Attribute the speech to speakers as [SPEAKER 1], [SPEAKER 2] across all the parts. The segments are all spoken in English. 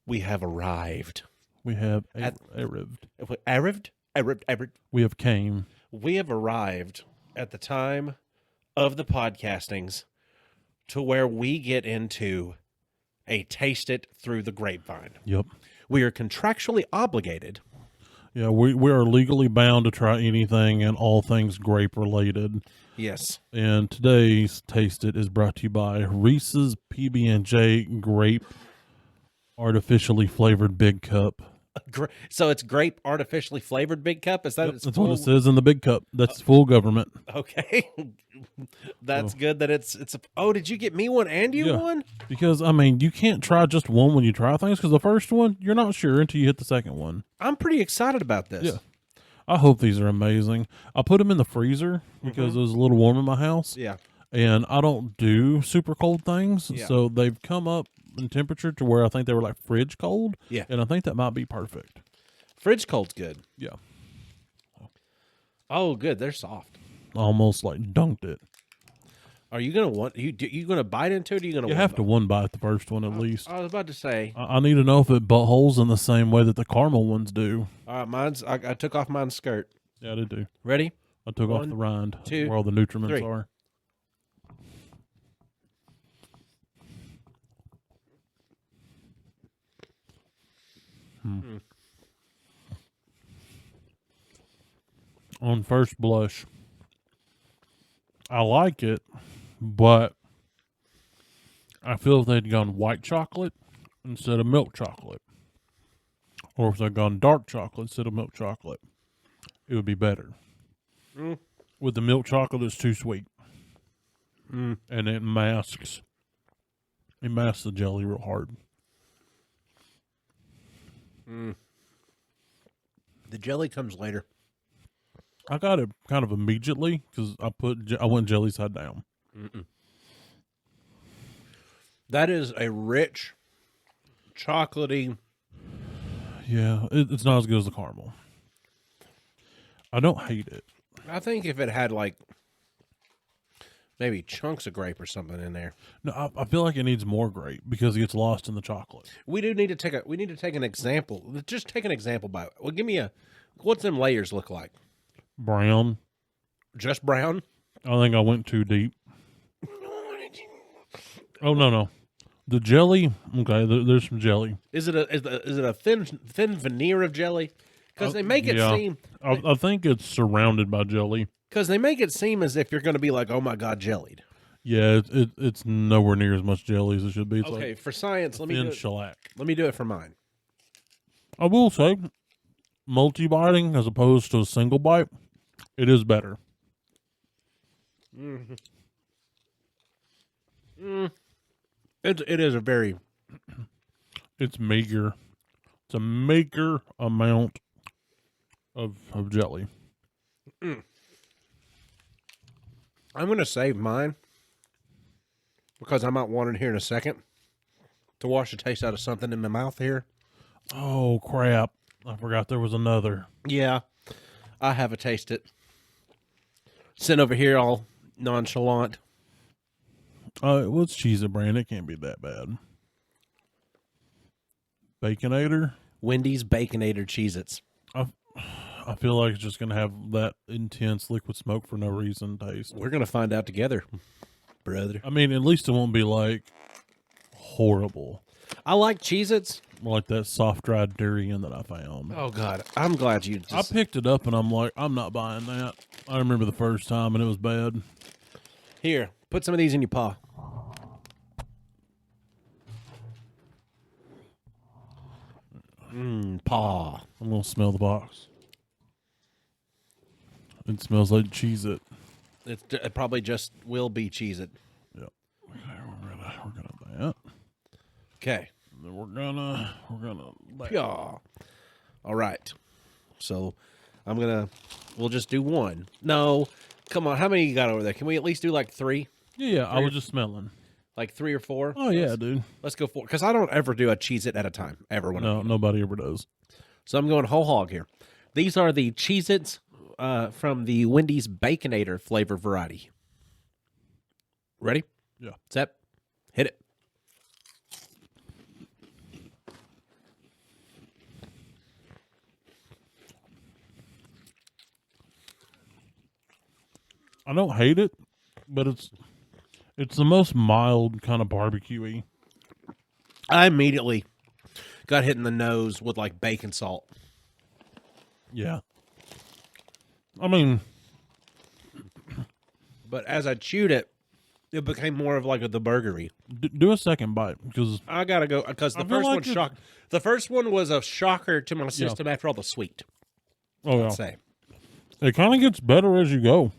[SPEAKER 1] We have arrived.
[SPEAKER 2] We have
[SPEAKER 1] At-
[SPEAKER 2] arrived.
[SPEAKER 1] Arrived.
[SPEAKER 2] We have came.
[SPEAKER 1] We have arrived at the time of the podcastings to where we get into a taste it through the grapevine.
[SPEAKER 2] Yep.
[SPEAKER 1] We are contractually obligated.
[SPEAKER 2] Yeah, we are legally bound to try anything and all things grape related.
[SPEAKER 1] Yes.
[SPEAKER 2] And today's Taste It is brought to you by Reese's PB&J Grape Artificially Flavored Big Cup.
[SPEAKER 1] So it's grape artificially flavored big cup? Is that its
[SPEAKER 2] That's what
[SPEAKER 1] full?
[SPEAKER 2] it says in the big cup. That's full government.
[SPEAKER 1] Okay. That's good that it's a, oh, did you get me one and you
[SPEAKER 2] Yeah.
[SPEAKER 1] one?
[SPEAKER 2] Because, I mean, you can't try just one when you try things, because the first one, you're not sure until you hit the second one.
[SPEAKER 1] I'm pretty excited about this.
[SPEAKER 2] Yeah. I hope these are amazing. I put them in the freezer because it was a little warm in my house.
[SPEAKER 1] Yeah.
[SPEAKER 2] And I don't do super cold things.
[SPEAKER 1] Yeah.
[SPEAKER 2] So they've come up in temperature to where I think they were like fridge cold.
[SPEAKER 1] Yeah.
[SPEAKER 2] And I think that might be perfect.
[SPEAKER 1] Fridge cold's good.
[SPEAKER 2] Yeah.
[SPEAKER 1] Oh, good. They're soft.
[SPEAKER 2] Almost like dunked it.
[SPEAKER 1] Are you gonna want you gonna bite into it? Or you gonna
[SPEAKER 2] You have to one bite the first one at least.
[SPEAKER 1] I was about to say.
[SPEAKER 2] I need to know if it buttholes in the same way that the caramel ones do.
[SPEAKER 1] All right, I took off mine's skirt.
[SPEAKER 2] Yeah, they do.
[SPEAKER 1] Ready?
[SPEAKER 2] I took off
[SPEAKER 1] One,
[SPEAKER 2] the rind
[SPEAKER 1] two,
[SPEAKER 2] where all the nutriments
[SPEAKER 1] three.
[SPEAKER 2] are. On first blush, I like it, but I feel if they'd gone white chocolate instead of milk chocolate, or if they'd gone dark chocolate instead of milk chocolate, it would be better. With the milk chocolate, it's too sweet, and it masks the jelly real hard.
[SPEAKER 1] The jelly comes later.
[SPEAKER 2] I got it kind of immediately because I went jelly side down.
[SPEAKER 1] That is a rich, chocolatey.
[SPEAKER 2] Yeah, it's not as good as the caramel. I don't hate it.
[SPEAKER 1] I think if it had like maybe chunks of grape or something in there.
[SPEAKER 2] No, I feel like it needs more grape because it gets lost in the chocolate.
[SPEAKER 1] We need to take an example. Just take an example by it. Well, give me what's them layers look like?
[SPEAKER 2] Brown.
[SPEAKER 1] Just brown?
[SPEAKER 2] I think I went too deep. Oh no. The jelly. Okay, there's some jelly.
[SPEAKER 1] Is it a thin veneer of jelly? Because they make it
[SPEAKER 2] yeah.
[SPEAKER 1] seem.
[SPEAKER 2] I think it's surrounded by jelly.
[SPEAKER 1] Because they make it seem as if you're going to be like, oh my god, jellied.
[SPEAKER 2] Yeah, it's nowhere near as much jelly as it should be. It's
[SPEAKER 1] Okay,
[SPEAKER 2] like
[SPEAKER 1] for science, let me
[SPEAKER 2] thin
[SPEAKER 1] do it.
[SPEAKER 2] shellac.
[SPEAKER 1] Let me do it for mine.
[SPEAKER 2] I will say, multi-biting as opposed to a single bite, it is better.
[SPEAKER 1] It is a very.
[SPEAKER 2] It's meager. It's a meager amount of jelly.
[SPEAKER 1] I'm going to save mine because I might want it here in a second to wash the taste out of something in my mouth here.
[SPEAKER 2] Oh, crap. I forgot there was another.
[SPEAKER 1] Yeah, I have a taste it. Sitting over here all nonchalant.
[SPEAKER 2] What's Cheez-It brand? It can't be that bad. Baconator?
[SPEAKER 1] Wendy's Baconator Cheez-Its.
[SPEAKER 2] I feel like it's just going to have that intense liquid smoke for no reason taste.
[SPEAKER 1] We're going to find out together, brother.
[SPEAKER 2] I mean, at least it won't be like horrible.
[SPEAKER 1] I like Cheez-Its.
[SPEAKER 2] Like that soft dried durian that I found.
[SPEAKER 1] Oh, God. I'm glad you
[SPEAKER 2] I
[SPEAKER 1] just...
[SPEAKER 2] picked it up and I'm like, I'm not buying that. I remember the first time and it was bad.
[SPEAKER 1] Here, put some of these in your paw. Paw.
[SPEAKER 2] I'm going to smell the box. It smells like Cheez-It.
[SPEAKER 1] It probably just will be Cheez-It.
[SPEAKER 2] Yep. We're gonna that.
[SPEAKER 1] Okay.
[SPEAKER 2] And then we're gonna
[SPEAKER 1] Yeah. All right. So we'll just do one. No, come on. How many you got over there? Can we at least do like three?
[SPEAKER 2] Yeah, I was just smelling.
[SPEAKER 1] Like 3 or 4?
[SPEAKER 2] Oh yeah, dude.
[SPEAKER 1] Let's go 4. Because I don't ever do a Cheez-It at a time. Ever.
[SPEAKER 2] No, nobody ever does.
[SPEAKER 1] So I'm going whole hog here. These are the Cheez-Its from the Wendy's Baconator flavor variety. Ready?
[SPEAKER 2] Yeah.
[SPEAKER 1] Set. Hit it.
[SPEAKER 2] I don't hate it, but it's the most mild kind of barbecue-y.
[SPEAKER 1] I immediately got hit in the nose with like bacon salt.
[SPEAKER 2] Yeah. I mean,
[SPEAKER 1] But as I chewed it, it became more of like the burgery.
[SPEAKER 2] do a second bite because
[SPEAKER 1] I gotta go because the
[SPEAKER 2] I feel
[SPEAKER 1] first
[SPEAKER 2] like
[SPEAKER 1] one shocked. The first one was a shocker to my system after all the sweet.
[SPEAKER 2] oh yeah,
[SPEAKER 1] I'd say.
[SPEAKER 2] it kind of gets better as you go.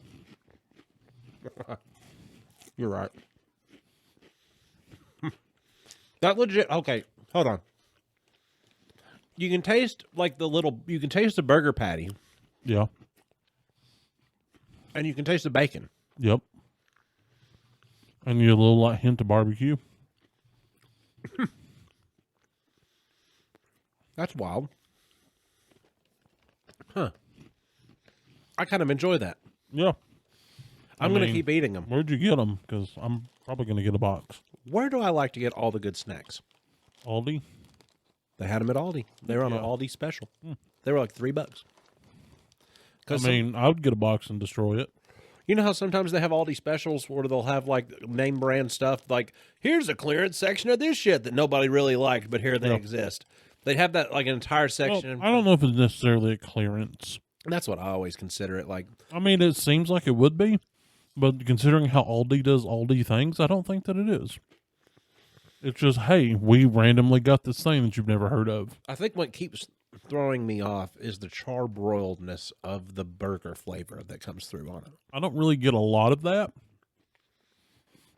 [SPEAKER 1] You're right. That legit. Okay, hold on. You can taste like you can taste the burger patty,
[SPEAKER 2] Yeah.
[SPEAKER 1] and you can taste the bacon.
[SPEAKER 2] Yep. And you get a little like hint of barbecue.
[SPEAKER 1] That's wild. Huh. I kind of enjoy that.
[SPEAKER 2] Yeah.
[SPEAKER 1] I'm going to
[SPEAKER 2] mean,
[SPEAKER 1] keep eating them.
[SPEAKER 2] Where'd you get them? Because I'm probably going to get a box.
[SPEAKER 1] Where do I like to get all the good snacks?
[SPEAKER 2] Aldi.
[SPEAKER 1] They had them at Aldi. They were on an
[SPEAKER 2] Yeah.
[SPEAKER 1] Aldi special. They were like $3.
[SPEAKER 2] I mean, I would get a box and destroy it.
[SPEAKER 1] You know how sometimes they have Aldi specials where they'll have like name brand stuff like, here's a clearance section of this shit that nobody really liked, but here they exist. They'd have that like an entire
[SPEAKER 2] Well,
[SPEAKER 1] section.
[SPEAKER 2] I don't know if it's necessarily a clearance.
[SPEAKER 1] That's what I always consider it. Like,
[SPEAKER 2] I mean, it seems like it would be, but considering how Aldi does Aldi things, I don't think that it is. It's just, hey, we randomly got this thing that you've never heard of.
[SPEAKER 1] I think what keeps throwing me off is the charbroiledness of the burger flavor that comes through on it.
[SPEAKER 2] I don't really get a lot of that.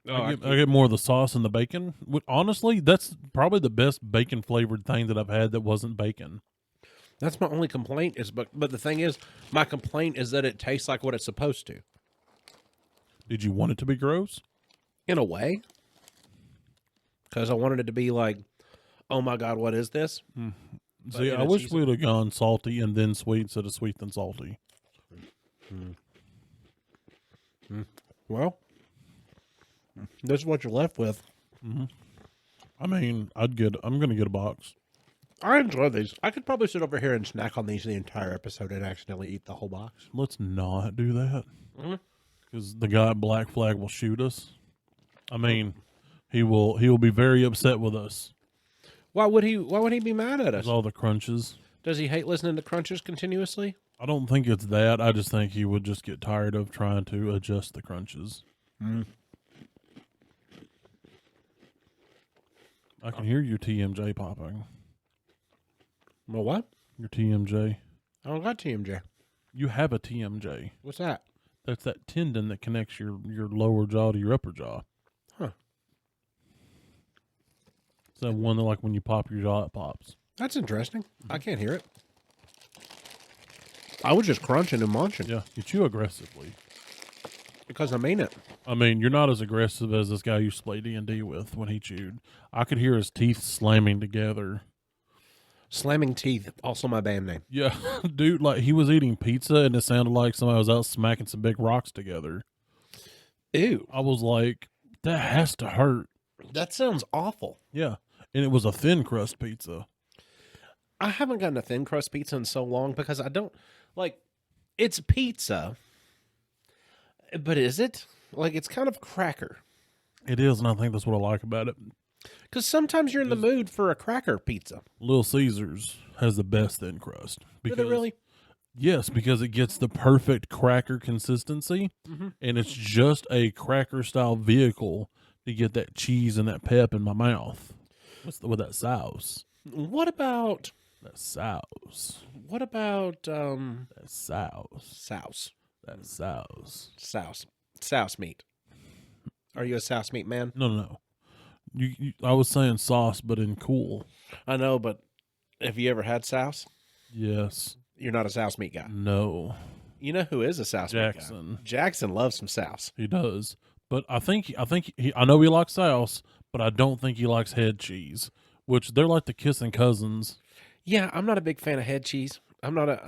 [SPEAKER 2] I get more of the sauce and the bacon. Honestly, that's probably the best bacon flavored thing that I've had that wasn't bacon.
[SPEAKER 1] That's my only complaint but the thing is, my complaint is that it tastes like what it's supposed to.
[SPEAKER 2] Did you want it to be gross?
[SPEAKER 1] In a way. Because I wanted it to be like, oh my God, what is this?
[SPEAKER 2] See,
[SPEAKER 1] in
[SPEAKER 2] I
[SPEAKER 1] a
[SPEAKER 2] wish
[SPEAKER 1] season-
[SPEAKER 2] we'd have gone salty and then sweet instead of sweet then salty.
[SPEAKER 1] Well, this is what you're left with.
[SPEAKER 2] I mean, I'm going to get a box.
[SPEAKER 1] I enjoy these. I could probably sit over here and snack on these the entire episode and accidentally eat the whole box.
[SPEAKER 2] Let's not do that. Because the guy at Black Flag will shoot us. I mean, he will be very upset with us.
[SPEAKER 1] Why would he be mad at us?
[SPEAKER 2] With all the crunches.
[SPEAKER 1] Does he hate listening to crunches continuously?
[SPEAKER 2] I don't think it's that. I just think he would just get tired of trying to adjust the crunches. I can hear your TMJ popping.
[SPEAKER 1] Well, what?
[SPEAKER 2] Your TMJ.
[SPEAKER 1] I don't got TMJ.
[SPEAKER 2] You have a TMJ.
[SPEAKER 1] What's that?
[SPEAKER 2] That's that tendon that connects your lower jaw to your upper jaw.
[SPEAKER 1] Huh.
[SPEAKER 2] It's that one that, like, when you pop your jaw, it pops.
[SPEAKER 1] That's interesting. I can't hear it. I was just crunching and munching
[SPEAKER 2] Yeah, you chew aggressively.
[SPEAKER 1] because I mean it.
[SPEAKER 2] I mean, you're not as aggressive as this guy you used to play D&D with when he chewed. I could hear his teeth slamming together.
[SPEAKER 1] Slamming Teeth, also my band name.
[SPEAKER 2] Yeah, dude, like he was eating pizza and it sounded like somebody was out smacking some big rocks together.
[SPEAKER 1] Ew.
[SPEAKER 2] I was like, that has to hurt.
[SPEAKER 1] That sounds awful.
[SPEAKER 2] Yeah, and it was a thin crust pizza.
[SPEAKER 1] I haven't gotten a thin crust pizza in so long because I don't like it's pizza. But is it? Like it's kind of cracker.
[SPEAKER 2] It is, and I think that's what I like about it.
[SPEAKER 1] Because sometimes you're in the mood for a cracker pizza.
[SPEAKER 2] Little Caesars has the best thin crust.
[SPEAKER 1] Did it really?
[SPEAKER 2] Yes, because it gets the perfect cracker consistency, and it's just a cracker-style vehicle to get that cheese and that pep in my mouth with that sauce.
[SPEAKER 1] What about
[SPEAKER 2] That sauce.
[SPEAKER 1] that
[SPEAKER 2] That sauce.
[SPEAKER 1] Souse meat? Are you a souse meat man?
[SPEAKER 2] No. I was saying sauce, but in cool.
[SPEAKER 1] I know, but have you ever had souse?
[SPEAKER 2] Yes.
[SPEAKER 1] You're not a souse meat guy.
[SPEAKER 2] No.
[SPEAKER 1] You know who is a souse meat
[SPEAKER 2] Jackson.
[SPEAKER 1] guy? Jackson loves some souse.
[SPEAKER 2] He does. But I know he likes sauce, but I don't think he likes head cheese, which they're like the kissing cousins.
[SPEAKER 1] Yeah, I'm not a big fan of head cheese. I'm not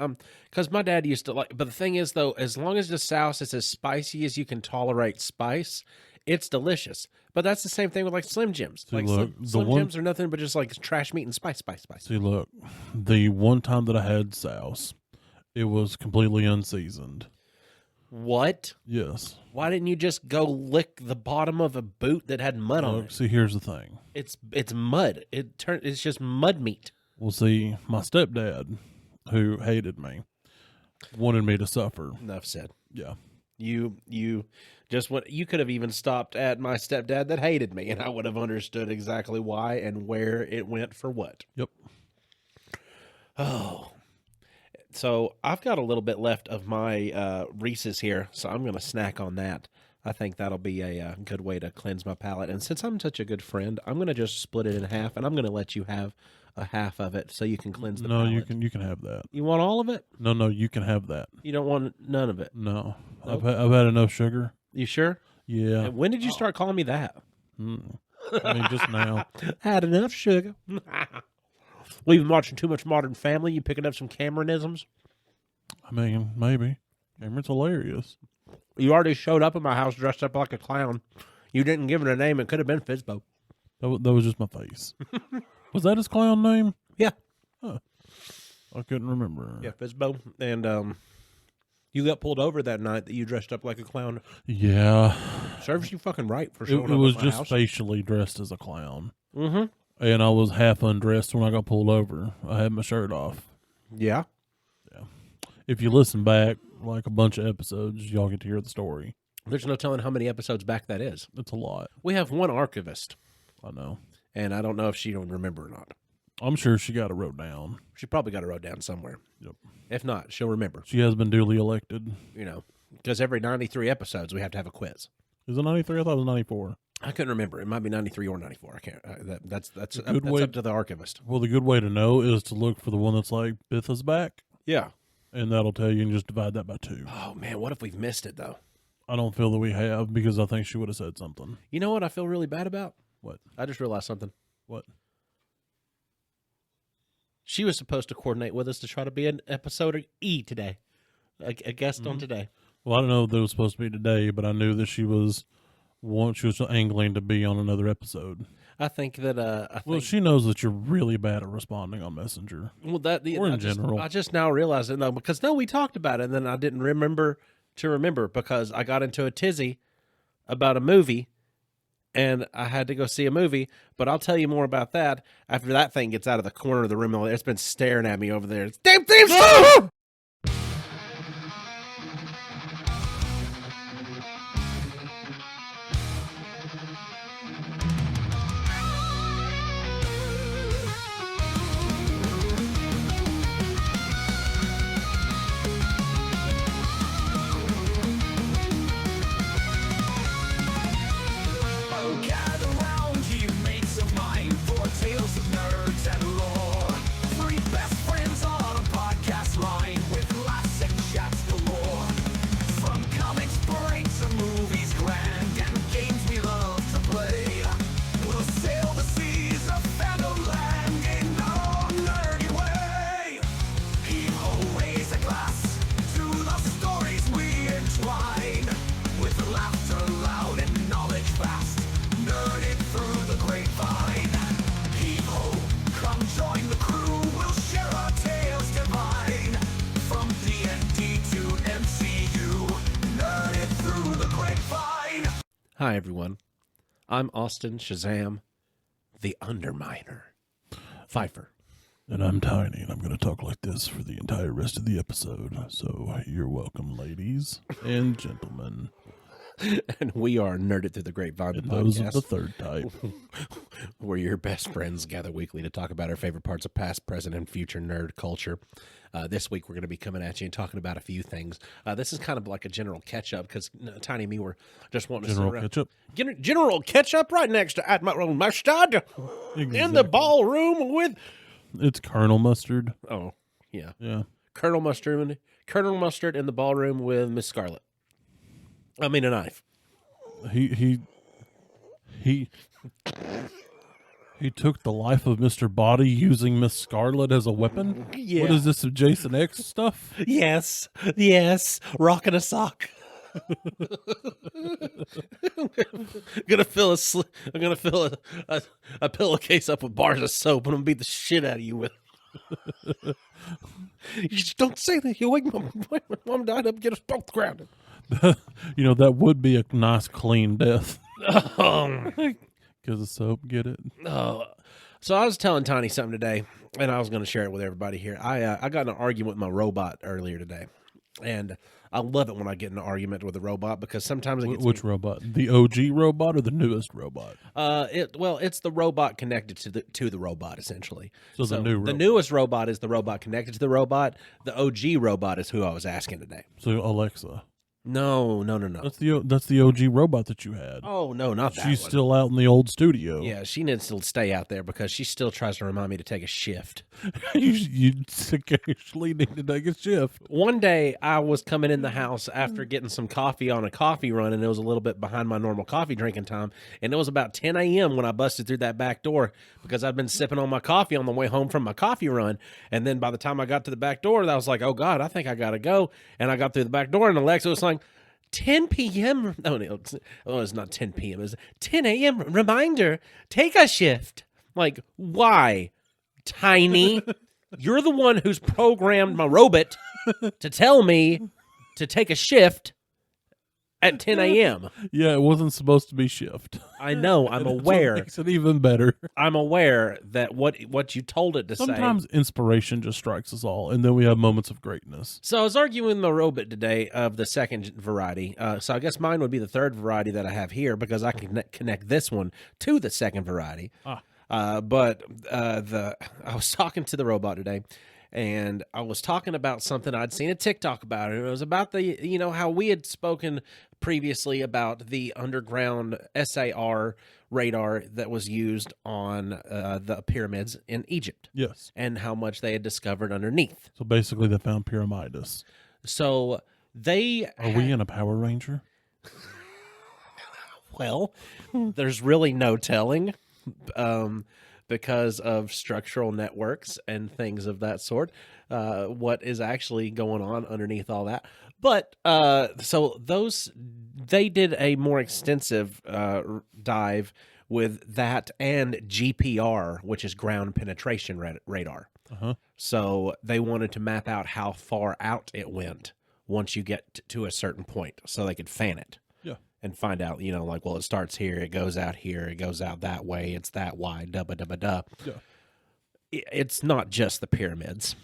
[SPEAKER 1] because my dad used to like. But the thing is, though, as long as the sauce is as spicy as you can tolerate spice, it's delicious. But that's the same thing with like Slim Jims.
[SPEAKER 2] See,
[SPEAKER 1] Like
[SPEAKER 2] look,
[SPEAKER 1] Slim Jims are nothing but just like trash meat and spice.
[SPEAKER 2] See, look, the one time that I had sauce, it was completely unseasoned.
[SPEAKER 1] What?
[SPEAKER 2] Yes.
[SPEAKER 1] Why didn't you just go lick the bottom of a boot that had mud on
[SPEAKER 2] Look,
[SPEAKER 1] it?
[SPEAKER 2] see, here's the thing.
[SPEAKER 1] It's mud. It's just mud meat.
[SPEAKER 2] Well, see, my stepdad, who hated me, wanted me to suffer.
[SPEAKER 1] Enough said.
[SPEAKER 2] Yeah.
[SPEAKER 1] You just what you could have even stopped at my stepdad that hated me, and I would have understood exactly why and where it went for what.
[SPEAKER 2] Yep.
[SPEAKER 1] Oh, so I've got a little bit left of my Reese's here, so I'm going to snack on that. I think that'll be a good way to cleanse my palate. And since I'm such a good friend, I'm going to just split it in half, and I'm going to let you have a half of it so you can cleanse the
[SPEAKER 2] No,
[SPEAKER 1] palate.
[SPEAKER 2] you can have that.
[SPEAKER 1] You want all of it?
[SPEAKER 2] No, you can have that.
[SPEAKER 1] You don't want none of it?
[SPEAKER 2] No.
[SPEAKER 1] Nope.
[SPEAKER 2] I've had enough sugar.
[SPEAKER 1] You sure?
[SPEAKER 2] Yeah.
[SPEAKER 1] And when did you start calling me that?
[SPEAKER 2] I mean, just now.
[SPEAKER 1] Had enough sugar. We've been watching too much Modern Family. You picking up some Cameronisms?
[SPEAKER 2] I mean, maybe. Cameron's hilarious.
[SPEAKER 1] You already showed up at my house dressed up like a clown. You didn't give it a name. It could have been Fizbo.
[SPEAKER 2] That was just my face. Was that his clown name?
[SPEAKER 1] Yeah.
[SPEAKER 2] I couldn't remember.
[SPEAKER 1] Yeah, Fizbo. And you got pulled over that night that you dressed up like a clown.
[SPEAKER 2] Yeah.
[SPEAKER 1] Serves you fucking right for
[SPEAKER 2] It,
[SPEAKER 1] showing
[SPEAKER 2] it
[SPEAKER 1] up
[SPEAKER 2] was
[SPEAKER 1] at my
[SPEAKER 2] just
[SPEAKER 1] house.
[SPEAKER 2] facially dressed as a clown.
[SPEAKER 1] Mm-hmm.
[SPEAKER 2] And I was half undressed when I got pulled over. I had my shirt off.
[SPEAKER 1] Yeah.
[SPEAKER 2] If you listen back, like a bunch of episodes, y'all get to hear the story.
[SPEAKER 1] There's no telling how many episodes back that is.
[SPEAKER 2] It's a lot.
[SPEAKER 1] We have one archivist,
[SPEAKER 2] I know.
[SPEAKER 1] and I don't know if she don't remember or not.
[SPEAKER 2] I'm sure she got it wrote down.
[SPEAKER 1] She probably got it wrote down somewhere.
[SPEAKER 2] Yep.
[SPEAKER 1] If not, she'll remember.
[SPEAKER 2] She has been duly elected.
[SPEAKER 1] You know, because every 93 episodes we have to have a quiz.
[SPEAKER 2] Is it 93? I thought it was 94.
[SPEAKER 1] I couldn't remember. It might be 93 or 94. I can't. That's
[SPEAKER 2] good way-
[SPEAKER 1] up to the archivist.
[SPEAKER 2] Well, the good way to know is to look for the one that's like Bitha's back,
[SPEAKER 1] Yeah.
[SPEAKER 2] and that'll tell you and just divide that by 2.
[SPEAKER 1] Oh man, what if we've missed it though?
[SPEAKER 2] I don't feel that we have because I think she would have said something.
[SPEAKER 1] You know what I feel really bad about?
[SPEAKER 2] What?
[SPEAKER 1] I just realized something.
[SPEAKER 2] What?
[SPEAKER 1] She was supposed to coordinate with us to try to be an episode of E today, a guest on today.
[SPEAKER 2] Well, I don't know if it was supposed to be today, but I knew that she was angling to be on another episode.
[SPEAKER 1] I think that
[SPEAKER 2] Well, she knows that you're really bad at responding on Messenger.
[SPEAKER 1] well that
[SPEAKER 2] or in
[SPEAKER 1] I just,
[SPEAKER 2] general.
[SPEAKER 1] I just now realized it though, because we talked about it and then I didn't remember because I got into a tizzy about a movie and I had to go see a movie, but I'll tell you more about that after that thing gets out of the corner of the room. It's been staring at me over there. It's damn theme song!
[SPEAKER 3] Gather round, you mates of mine, for tales of nerds and lore. 3 best friends on a podcast line with laughs and chats galore. From comics break to movies grand and games we love to play. We'll sail the seas of fandom land in our own nerdy way. Heave-ho, raise a glass to the stories we entwine. With laughter loud and knowledge vast, nerded through the grapevine. Heave-ho, come join the crew, we'll share our tales divine. From D&D to MCU, nerded through the grapevine.
[SPEAKER 1] Hi, everyone. I'm Austin Shazam, the Underminer. Pfeiffer.
[SPEAKER 2] And I'm Tiny, and I'm going to talk like this for the entire rest of the episode. So you're welcome, ladies and gentlemen.
[SPEAKER 1] And we are Nerded Through the Grapevine, the
[SPEAKER 2] And those of
[SPEAKER 1] podcast,
[SPEAKER 2] the third type.
[SPEAKER 1] where your best friends gather weekly to talk about our favorite parts of past, present, and future nerd culture. This week, we're going to be coming at you and talking about a few things. This is kind of like a general catch-up, because Tiny and me were just wanting to
[SPEAKER 2] General
[SPEAKER 1] sit around.
[SPEAKER 2] ketchup.
[SPEAKER 1] General catch-up right next to Admiral Mustard in the
[SPEAKER 2] Exactly.
[SPEAKER 1] ballroom with...
[SPEAKER 2] It's Colonel Mustard.
[SPEAKER 1] Oh, yeah.
[SPEAKER 2] Yeah.
[SPEAKER 1] Colonel Mustard in the ballroom with Miss Scarlet. I mean, a knife.
[SPEAKER 2] He took the life of Mr. Body using Miss Scarlet as a weapon?
[SPEAKER 1] Yeah.
[SPEAKER 2] What is this, some Jason X stuff?
[SPEAKER 1] Yes, rocking a sock. I'm gonna fill a pillowcase up with bars of soap, and I'm gonna beat the shit out of you with. You just don't say that. You wake my mom died up, get us both grounded.
[SPEAKER 2] You know, that would be a nice clean death
[SPEAKER 1] Oh,
[SPEAKER 2] because of soap. Get it?
[SPEAKER 1] oh. So I was telling Tiny something today, and I was going to share it with everybody here. I got in an argument with my robot earlier today, and I love it when I get in an argument with a robot because sometimes it gets
[SPEAKER 2] Which robot? The OG robot or the newest robot?
[SPEAKER 1] it's the robot connected to the robot essentially.
[SPEAKER 2] So the new robot.
[SPEAKER 1] newest robot is the robot connected to the robot. The OG robot is who I was asking today.
[SPEAKER 2] So Alexa.
[SPEAKER 1] No.
[SPEAKER 2] That's the OG robot that you had.
[SPEAKER 1] Oh no, not that
[SPEAKER 2] She's
[SPEAKER 1] one.
[SPEAKER 2] still out in the old studio.
[SPEAKER 1] Yeah, she needs to stay out there because she still tries to remind me to take a shift.
[SPEAKER 2] you occasionally need to take a shift.
[SPEAKER 1] One day I was coming in the house after getting some coffee on a coffee run, and it was a little bit behind my normal coffee drinking time. And it was about 10 a.m. when I busted through that back door because I'd been sipping on my coffee on the way home from my coffee run. And then by the time I got to the back door, I was like, oh God, I think I got to go. And I got through the back door, and Alexa was like, 10 p.m. No, it's not 10 p.m. It's 10 a.m. Reminder, take a shift. Like, why? Tiny, you're the one who's programmed my robot to tell me to take a shift at 10 a.m.
[SPEAKER 2] Yeah, it wasn't supposed to be shift.
[SPEAKER 1] I know, I'm
[SPEAKER 2] That's what
[SPEAKER 1] aware.
[SPEAKER 2] makes it even better.
[SPEAKER 1] I'm aware that what you told it to say.
[SPEAKER 2] Sometimes inspiration just strikes us all, and then we have moments of greatness.
[SPEAKER 1] So I was arguing with my robot today of the second variety. So I guess mine would be the third variety that I have here because I can connect this one to the second variety. But I was talking to the robot today, and I was talking about something I'd seen a TikTok about it. It was about how we had spoken previously about the underground SAR radar that was used on the pyramids in Egypt
[SPEAKER 2] Yes.
[SPEAKER 1] and how much they had discovered underneath.
[SPEAKER 2] So basically, they found Pyramidas.
[SPEAKER 1] So they
[SPEAKER 2] Are we in a Power Ranger?
[SPEAKER 1] well, there's really no telling. Because of structural networks and things of that sort, what is actually going on underneath all that. But so they did a more extensive dive with that and GPR, which is ground penetration radar.
[SPEAKER 2] Uh-huh.
[SPEAKER 1] So they wanted to map out how far out it went once you get to a certain point so they could fan it. And find out, well, it starts here, it goes out here, it goes out that way, it's that wide, da-ba-da-ba-da.
[SPEAKER 2] Yeah.
[SPEAKER 1] It's not just the pyramids.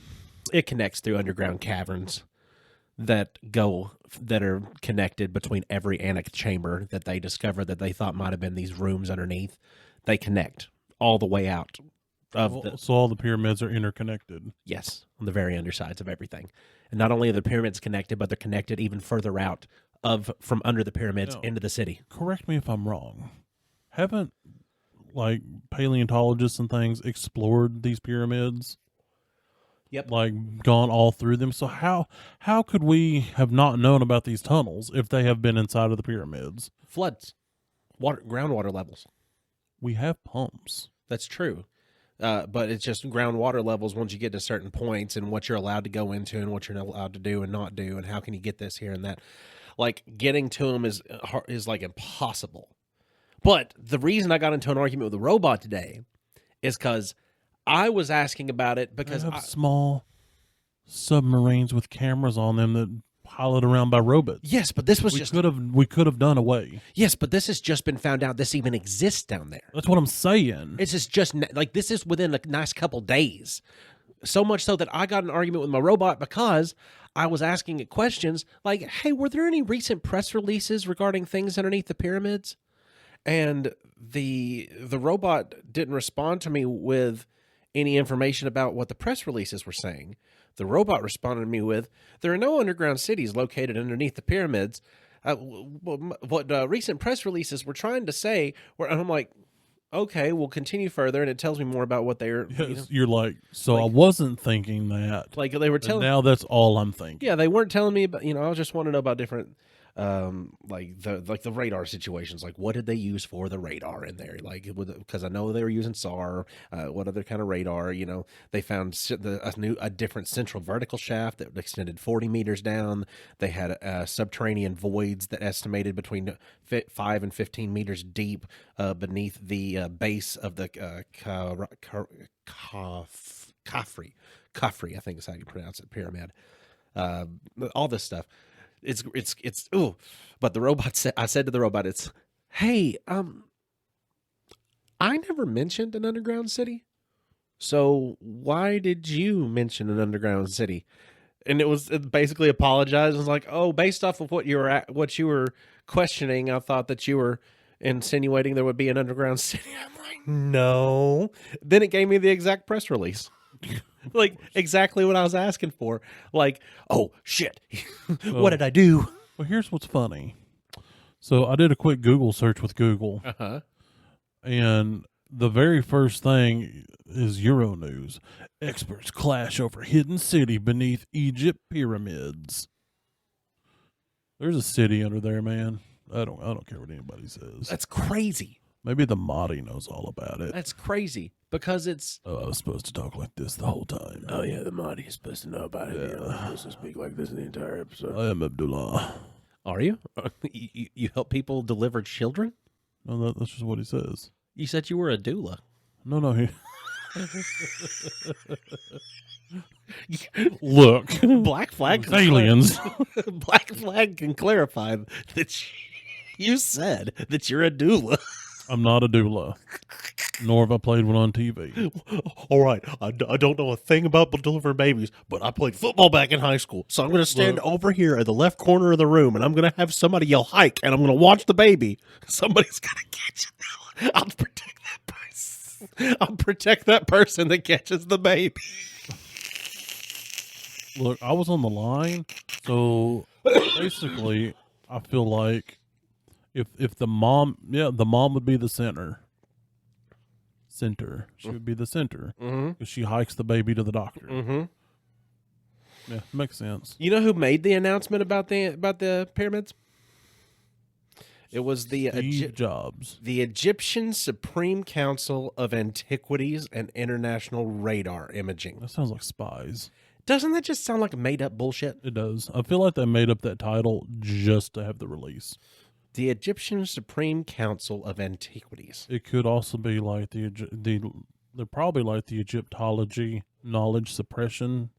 [SPEAKER 1] It connects through underground caverns that are connected between every antechamber that they discovered that they thought might have been these rooms underneath. They connect all the way out
[SPEAKER 2] So all the pyramids are interconnected.
[SPEAKER 1] Yes, on the very undersides of everything. And not only are the pyramids connected, but they're connected even further out from under the pyramids into the city.
[SPEAKER 2] Correct me if I'm wrong. Haven't paleontologists and things explored these pyramids?
[SPEAKER 1] Yep.
[SPEAKER 2] Gone all through them. So how could we have not known about these tunnels if they have been inside of the pyramids?
[SPEAKER 1] Floods, groundwater levels.
[SPEAKER 2] We have pumps.
[SPEAKER 1] That's true. But it's just groundwater levels once you get to certain points and what you're allowed to go into and what you're not allowed to do and not do and how can you get this here and that. Getting to them is impossible. But the reason I got into an argument with the robot today is because I was asking about it because
[SPEAKER 2] They have small submarines with cameras on them that pilot around by robots.
[SPEAKER 1] yes, but this was
[SPEAKER 2] We could have done away.
[SPEAKER 1] yes, but this has just been found out. This even exists down there.
[SPEAKER 2] That's what I'm saying.
[SPEAKER 1] It's just this is within a nice couple days. So much so that I got an argument with my robot because I was asking it questions like, hey, were there any recent press releases regarding things underneath the pyramids? And the robot didn't respond to me with any information about what the press releases were saying. The robot responded to me with, there are no underground cities located underneath the pyramids. What recent press releases were trying to say, and I'm like, okay, we'll continue further, and it tells me more about what they're.
[SPEAKER 2] Yes, you're I wasn't thinking that.
[SPEAKER 1] They were telling.
[SPEAKER 2] Now that's all I'm thinking.
[SPEAKER 1] Yeah, they weren't telling me about. I just want to know about different, the radar situations. Like, what did they use for the radar in there? Because I know they were using SAR. What other kind of radar? They found a different central vertical shaft that extended 40 meters down. They had subterranean voids that estimated between 5 and 15 meters deep beneath the base of the Khafre, I think is how you pronounce it, pyramid. All this stuff. It's ooh. But the robot said, I said to the robot, it's, hey, I never mentioned an underground city. So why did you mention an underground city? And it basically apologized. It was like, oh, based off of what you were questioning, I thought that you were insinuating there would be an underground city. I'm like, no. Then it gave me the exact press release. Like exactly what I was asking for. Like, oh shit. What did I do?
[SPEAKER 2] Well, here's what's funny. So I did a quick Google search with Google,
[SPEAKER 1] Uh-huh.
[SPEAKER 2] and the very first thing is Euronews. Experts clash over hidden city beneath Egypt pyramids. There's a city under there, man. I don't care what anybody says.
[SPEAKER 1] That's crazy.
[SPEAKER 2] Maybe the Mahdi knows all about it.
[SPEAKER 1] That's crazy because it's.
[SPEAKER 2] Oh, I was supposed to talk like this the whole time.
[SPEAKER 1] Oh yeah, the Mahdi is supposed to know about it.
[SPEAKER 2] Yeah.
[SPEAKER 1] You're not supposed to speak like this in the entire episode.
[SPEAKER 2] I am Abdullah.
[SPEAKER 1] Are you? You help people deliver children?
[SPEAKER 2] No, that's just what he says.
[SPEAKER 1] You said you were a doula.
[SPEAKER 2] No, he. Look,
[SPEAKER 1] Black Flag.
[SPEAKER 2] it's aliens.
[SPEAKER 1] Black Flag can clarify that you said that you're a doula.
[SPEAKER 2] I'm not a doula, nor have I played one on TV.
[SPEAKER 1] All right, I don't know a thing about delivering babies, but I played football back in high school. So I'm going to stand over here at the left corner of the room, and I'm going to have somebody yell hike, and I'm going to watch the baby. Somebody's got to catch it. I'll protect that person. I'll protect that person that catches the baby.
[SPEAKER 2] Look, I was on the line, so basically, I feel like if the mom would be the center. She would be the center because she hikes the baby to the doctor.
[SPEAKER 1] Mm-hmm.
[SPEAKER 2] Yeah, makes sense.
[SPEAKER 1] You know who made the announcement about the pyramids? It was the
[SPEAKER 2] Steve Jobs.
[SPEAKER 1] the Egyptian Supreme Council of Antiquities and International Radar Imaging.
[SPEAKER 2] That sounds like spies.
[SPEAKER 1] Doesn't that just sound like made up bullshit?
[SPEAKER 2] It does. I feel like they made up that title just to have the release.
[SPEAKER 1] The Egyptian Supreme Council of Antiquities.
[SPEAKER 2] It could also be like they're probably like the Egyptology Knowledge Suppression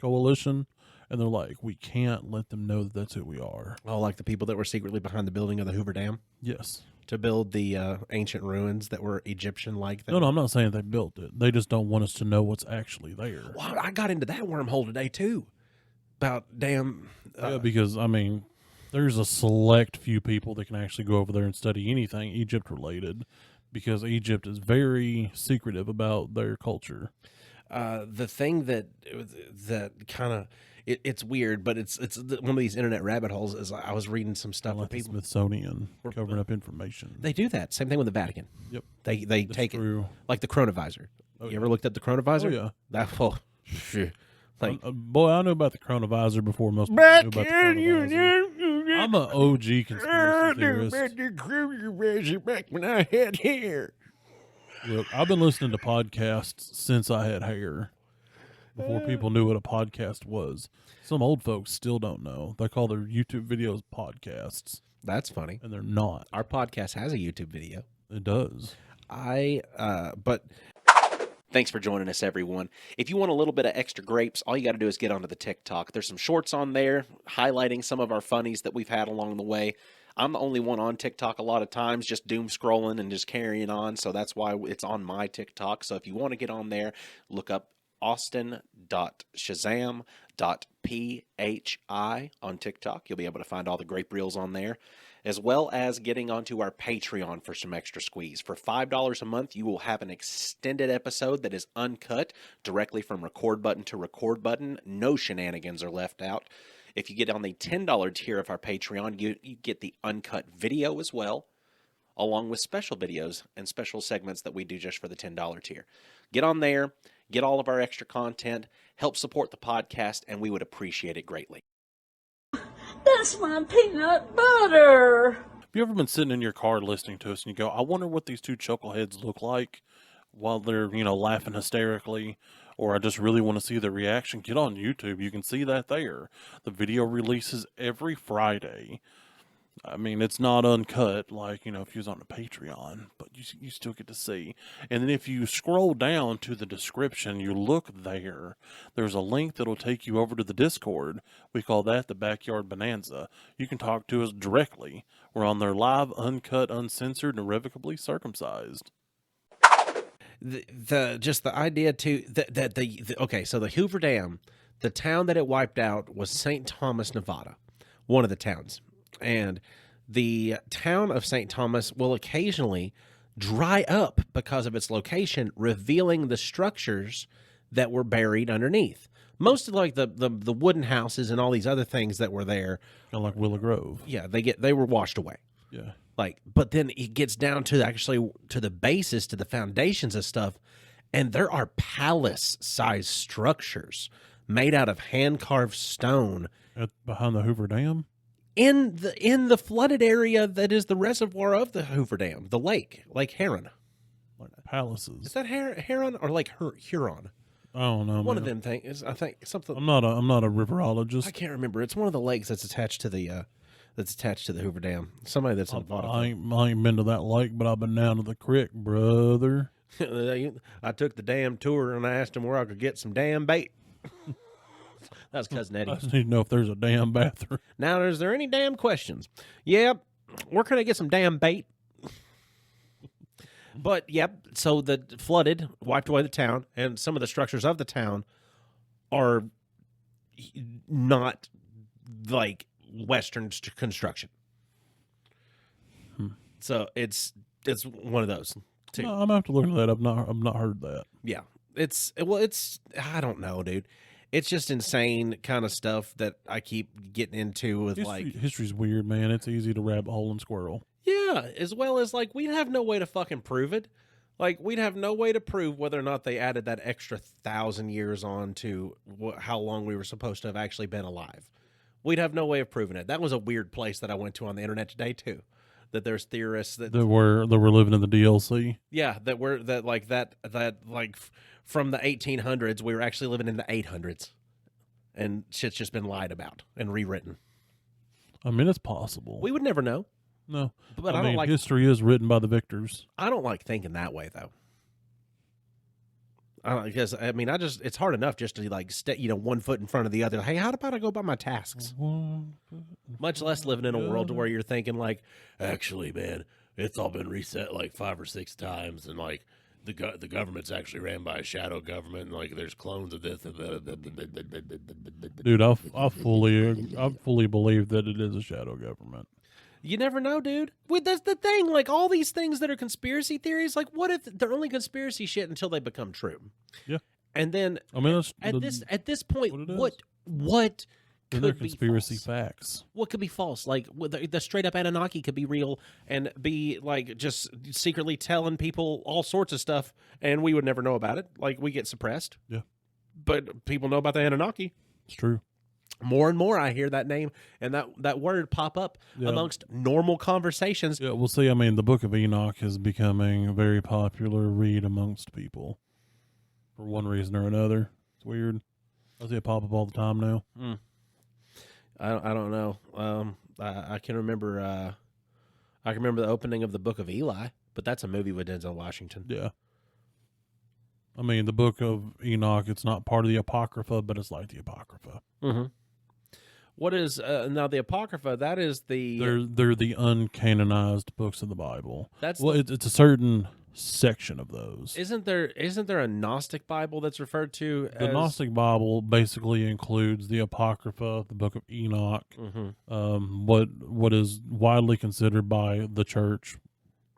[SPEAKER 2] Coalition, and they're like, we can't let them know that that's who we are.
[SPEAKER 1] Oh, like the people that were secretly behind the building of the Hoover Dam
[SPEAKER 2] Yes.
[SPEAKER 1] to build the ancient ruins that were Egyptian-like.
[SPEAKER 2] No, I'm not saying they built it. They just don't want us to know what's actually there.
[SPEAKER 1] Well, I got into that wormhole today too. About damn.
[SPEAKER 2] Yeah, because I mean, there's a select few people that can actually go over there and study anything Egypt related, because Egypt is very secretive about their culture.
[SPEAKER 1] The thing that kind of it's weird, but it's one of these internet rabbit holes. Is I was reading some stuff
[SPEAKER 2] Like
[SPEAKER 1] with
[SPEAKER 2] the
[SPEAKER 1] people.
[SPEAKER 2] Smithsonian covering up information.
[SPEAKER 1] They do that. Same thing with the Vatican.
[SPEAKER 2] Yep.
[SPEAKER 1] They
[SPEAKER 2] That's
[SPEAKER 1] take it
[SPEAKER 2] true.
[SPEAKER 1] like the Chronovisor.
[SPEAKER 2] Oh,
[SPEAKER 1] You ever looked at the Chronovisor?
[SPEAKER 2] Oh, yeah.
[SPEAKER 1] That well, phew. Like
[SPEAKER 2] Boy, I knew about the Chronovisor before most people knew about the Chronovisor. I'm an OG conspiracy theorist.
[SPEAKER 1] back when I had hair.
[SPEAKER 2] Look, I've been listening to podcasts since I had hair. Before people knew what a podcast was. Some old folks still don't know. They call their YouTube videos podcasts,
[SPEAKER 1] That's funny.
[SPEAKER 2] and they're not.
[SPEAKER 1] Our podcast has a YouTube video.
[SPEAKER 2] It does.
[SPEAKER 1] But thanks for joining us, everyone. If you want a little bit of extra grapes, all you got to do is get onto the TikTok. There's some shorts on there highlighting some of our funnies that we've had along the way. I'm the only one on TikTok a lot of times, just doom scrolling and just carrying on. So that's why it's on my TikTok. So if you want to get on there, look up austin.shazam.phi on TikTok. You'll be able to find all the grape reels on there, as well as getting onto our Patreon for some extra squeeze. For $5 a month, you will have an extended episode that is uncut directly from record button to record button. No shenanigans are left out. If you get on the $10 tier of our Patreon, you get the uncut video as well, along with special videos and special segments that we do just for the $10 tier. Get on there, get all of our extra content, help support the podcast, and we would appreciate it greatly.
[SPEAKER 4] That's my peanut butter.
[SPEAKER 2] Have you ever been sitting in your car listening to us and you go, I wonder what these two chuckleheads look like while they're, laughing hysterically, or I just really want to see the reaction? Get on YouTube. You can see that there. The video releases every Friday. I mean, it's not uncut like, if you was on the Patreon, but you still get to see. And then if you scroll down to the description, you look there, there's a link that'll take you over to the Discord. We call that the Backyard Bonanza. You can talk to us directly. We're on there live, uncut, uncensored, and irrevocably circumcised.
[SPEAKER 1] Just the idea too that okay, so the Hoover Dam, the town that it wiped out was St. Thomas, Nevada, one of the towns. And the town of St. Thomas will occasionally dry up because of its location, revealing the structures that were buried underneath. Most of like the wooden houses and all these other things that were there,
[SPEAKER 2] Kind of like Willow Grove.
[SPEAKER 1] yeah, they were washed away.
[SPEAKER 2] Yeah.
[SPEAKER 1] Like, but then it gets down to actually to the basis, to the foundations of stuff, and there are palace-sized structures made out of hand-carved stone
[SPEAKER 2] Behind the Hoover Dam?
[SPEAKER 1] in the flooded area that is the reservoir of the Hoover Dam, the Lake Huron.
[SPEAKER 2] Like palaces.
[SPEAKER 1] Is that Huron or Lake Huron?
[SPEAKER 2] I don't know.
[SPEAKER 1] One of
[SPEAKER 2] man.
[SPEAKER 1] them things. I think something.
[SPEAKER 2] I'm not a
[SPEAKER 1] I
[SPEAKER 2] riverologist.
[SPEAKER 1] can't remember. It's one of the lakes that's attached to the Hoover Dam. Somebody that's in
[SPEAKER 2] I ain't been to that lake, but I've been down to the creek, brother.
[SPEAKER 1] I took the dam tour and I asked him where I could get some damn bait. That's Cousin Eddie.
[SPEAKER 2] I just need to know if there's a damn bathroom.
[SPEAKER 1] Now, is there any damn questions? Yep. Where can I get some damn bait? But, yep, so the flooded, wiped away the town, and some of the structures of the town are not like Western construction. So it's one of those too.
[SPEAKER 2] No, I'm gonna have to look into that. I've not heard that.
[SPEAKER 1] Yeah. It's I don't know, dude. It's just insane kind of stuff that I keep getting into with
[SPEAKER 2] History's weird, man. It's easy to rabbit hole and squirrel.
[SPEAKER 1] yeah, as well as like we'd have no way to fucking prove it. Like we'd have no way to prove whether or not they added that extra 1,000 years on to how long we were supposed to have actually been alive. We'd have no way of proving it. That was a weird place that I went to on the internet today too. That there's theorists that
[SPEAKER 2] We're living in the DLC.
[SPEAKER 1] yeah, that we're that from the 1800s, we were actually living in the 800s, and shit's just been lied about and rewritten.
[SPEAKER 2] I mean, it's possible.
[SPEAKER 1] We would never know.
[SPEAKER 2] No,
[SPEAKER 1] But I
[SPEAKER 2] I
[SPEAKER 1] don't
[SPEAKER 2] mean,
[SPEAKER 1] like-
[SPEAKER 2] history is written by the victors.
[SPEAKER 1] I don't like thinking that way though. Because I mean, it's hard enough just to like stay, 1 foot in front of the other. Hey, how about I go by my tasks? Much less living in a world where you're thinking like, actually, man, it's all been reset like 5 or 6 times, and like the government's actually ran by a shadow government, and like there's clones of this.
[SPEAKER 2] Dude, I fully believe that it is a shadow government.
[SPEAKER 1] You never know, dude. That's the thing. Like all these things that are conspiracy theories, like what if they're only conspiracy shit until they become true?
[SPEAKER 2] Yeah.
[SPEAKER 1] And then
[SPEAKER 2] I mean, that's
[SPEAKER 1] at this point,
[SPEAKER 2] what it is.
[SPEAKER 1] could
[SPEAKER 2] they're
[SPEAKER 1] be
[SPEAKER 2] conspiracy
[SPEAKER 1] false?
[SPEAKER 2] facts.
[SPEAKER 1] What could be false? Like the straight up Anunnaki could be real and be like just secretly telling people all sorts of stuff, and we would never know about it. Like we get suppressed.
[SPEAKER 2] Yeah.
[SPEAKER 1] But people know about the Anunnaki.
[SPEAKER 2] It's true.
[SPEAKER 1] More and more, I hear that name and that word pop up
[SPEAKER 2] Yeah.
[SPEAKER 1] amongst normal conversations.
[SPEAKER 2] Yeah, we'll see. I mean, the Book of Enoch is becoming a very popular read amongst people for one reason or another. It's weird. I see it pop up all the time now.
[SPEAKER 1] I don't know. I can remember. I can remember the opening of the Book of Eli, but that's a movie with Denzel Washington.
[SPEAKER 2] Yeah. I mean, the Book of Enoch, it's not part of the Apocrypha, but it's like the Apocrypha.
[SPEAKER 1] Mm-hmm. What is now the Apocrypha? That is the
[SPEAKER 2] They're the uncanonized books of the Bible.
[SPEAKER 1] That's
[SPEAKER 2] well, it's a certain section of those.
[SPEAKER 1] isn't there a Gnostic Bible that's referred to
[SPEAKER 2] The
[SPEAKER 1] as
[SPEAKER 2] Gnostic Bible basically includes the Apocrypha, the Book of Enoch,
[SPEAKER 1] Mhm.
[SPEAKER 2] what is widely considered by the Church,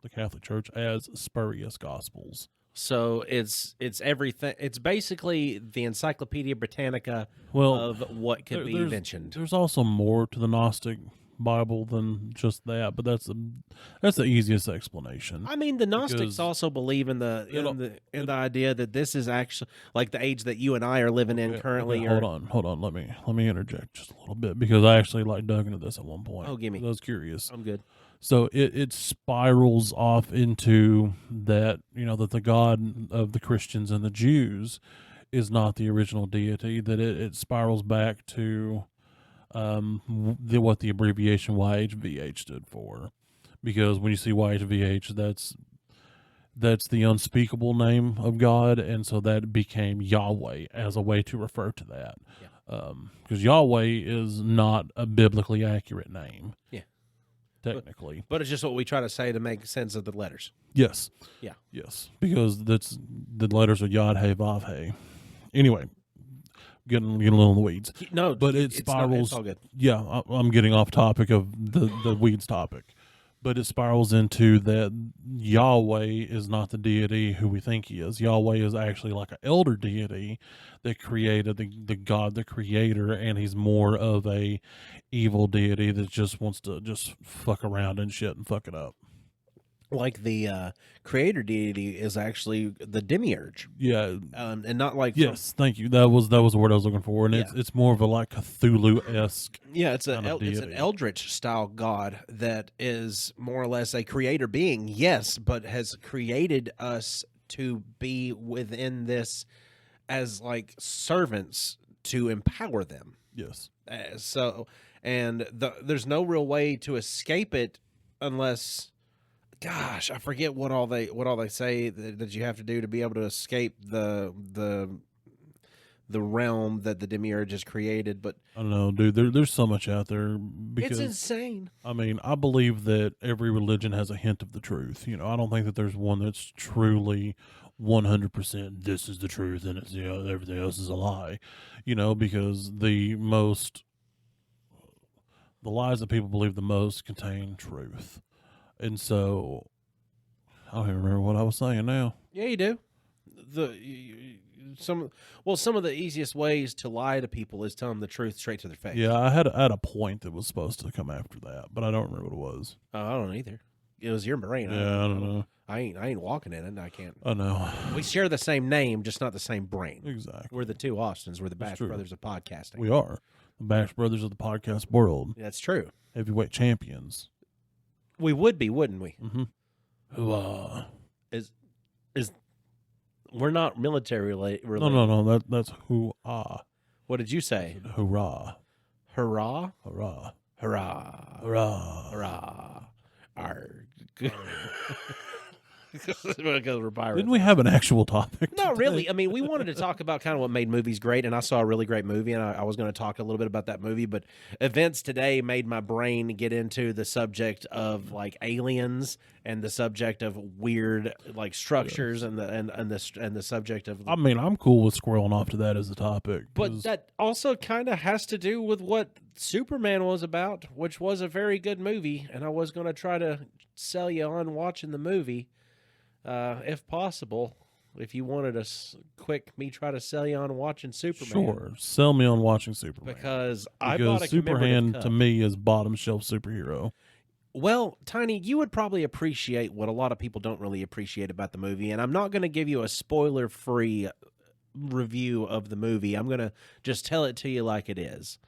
[SPEAKER 2] the Catholic Church, as spurious Gospels.
[SPEAKER 1] So it's everything. It's basically the Encyclopedia Britannica
[SPEAKER 2] Well,
[SPEAKER 1] of what could be
[SPEAKER 2] there's-
[SPEAKER 1] mentioned.
[SPEAKER 2] There's also more to the Gnostic Bible than just that, but that's the easiest explanation.
[SPEAKER 1] I mean, the Gnostics
[SPEAKER 2] Because
[SPEAKER 1] also believe in the idea that this is actually like the age that you and I are living in currently.
[SPEAKER 2] Okay, hold on. Let me interject just a little bit because I actually dug into this at one point.
[SPEAKER 1] Oh, gimme.
[SPEAKER 2] I was curious.
[SPEAKER 1] I'm good.
[SPEAKER 2] So it spirals off into that, that the God of the Christians and the Jews is not the original deity, that it spirals back to what the abbreviation YHVH stood for, because when you see YHVH, that's the unspeakable name of God, and so that became Yahweh as a way to refer to that. Because Yahweh is not a biblically accurate name.
[SPEAKER 1] Yeah.
[SPEAKER 2] Technically.
[SPEAKER 1] But it's just what we try to say to make sense of the letters.
[SPEAKER 2] Yes.
[SPEAKER 1] Yeah.
[SPEAKER 2] Yes. Because that's the letters are Yod He Vav He. Anyway, getting a little in the weeds.
[SPEAKER 1] No,
[SPEAKER 2] But it
[SPEAKER 1] it's
[SPEAKER 2] spirals.
[SPEAKER 1] it's all good.
[SPEAKER 2] Yeah, I'm getting off topic of the weeds topic. But it spirals into that Yahweh is not the deity who we think he is. Yahweh is actually like an elder deity that created the God, the creator, and he's more of a evil deity that just wants to just fuck around and shit and fuck it up.
[SPEAKER 1] Like the creator deity is actually the demiurge,
[SPEAKER 2] Yeah.
[SPEAKER 1] and not like
[SPEAKER 2] Yes, thank you. That was the word I was looking for, and it's more of a like Cthulhu-esque.
[SPEAKER 1] Yeah, it's
[SPEAKER 2] kind of
[SPEAKER 1] it's an
[SPEAKER 2] deity.
[SPEAKER 1] eldritch style god that is more or less a creator being, yes, but has created us to be within this as like servants to empower them.
[SPEAKER 2] Yes.
[SPEAKER 1] There's no real way to escape it unless, gosh, I forget what all they say that you have to do to be able to escape the realm that the demiurge has created. But
[SPEAKER 2] I don't know, dude. There's so much out there because
[SPEAKER 1] it's insane.
[SPEAKER 2] I mean, I believe that every religion has a hint of the truth. You know, I don't think that there's one that's truly 100% this is the truth and it's everything else is a lie. You know, because the lies that people believe the most contain truth. And so I don't even remember what I was saying now.
[SPEAKER 1] Yeah, you do. Some of the easiest ways to lie to people is tell them the truth straight to their face.
[SPEAKER 2] Yeah, I had a point that was supposed to come after that, but I don't remember what it was.
[SPEAKER 1] I don't either. It was your brain.
[SPEAKER 2] Yeah, I don't know.
[SPEAKER 1] I ain't walking in it. I can't.
[SPEAKER 2] I know.
[SPEAKER 1] We share the same name, just not the same brain.
[SPEAKER 2] Exactly.
[SPEAKER 1] We're the two Austins. We're the
[SPEAKER 2] That's
[SPEAKER 1] Bash
[SPEAKER 2] true.
[SPEAKER 1] Brothers of podcasting.
[SPEAKER 2] We are the Bash Brothers of the podcast world,
[SPEAKER 1] That's true.
[SPEAKER 2] heavyweight champions.
[SPEAKER 1] We would be, wouldn't we?
[SPEAKER 2] Mm-hmm. Hooah.
[SPEAKER 1] Is we're not military related.
[SPEAKER 2] No. That's hoo-ah.
[SPEAKER 1] What did you say?
[SPEAKER 2] Hurrah.
[SPEAKER 1] Hurrah!
[SPEAKER 2] Hurrah.
[SPEAKER 1] Hurrah!
[SPEAKER 2] Hurrah.
[SPEAKER 1] Hurrah! Arg. Because we're pirates.
[SPEAKER 2] Didn't we have an actual topic?
[SPEAKER 1] Not
[SPEAKER 2] today?
[SPEAKER 1] really. I mean, we wanted to talk about kind of what made movies great, and I saw a really great movie, and I was going to talk a little bit about that movie, but events today made my brain get into the subject of like aliens and the subject of weird like structures and the subject of.
[SPEAKER 2] I mean, I'm cool with squirreling off to that as a topic.
[SPEAKER 1] But
[SPEAKER 2] 'cause-
[SPEAKER 1] that also kind of has to do with what Superman was about, which was a very good movie, and I was going to try to sell you on watching the movie. If possible, if you wanted a quick me try to sell you on watching Superman.
[SPEAKER 2] sure, sell me on watching Superman.
[SPEAKER 1] Because I bought a
[SPEAKER 2] Superman
[SPEAKER 1] commemorative
[SPEAKER 2] to
[SPEAKER 1] cup.
[SPEAKER 2] me is bottom shelf superhero.
[SPEAKER 1] Well, Tiny, you would probably appreciate what a lot of people don't really appreciate about the movie, and I'm not going to give you a spoiler-free review of the movie. I'm going to just tell it to you like it is.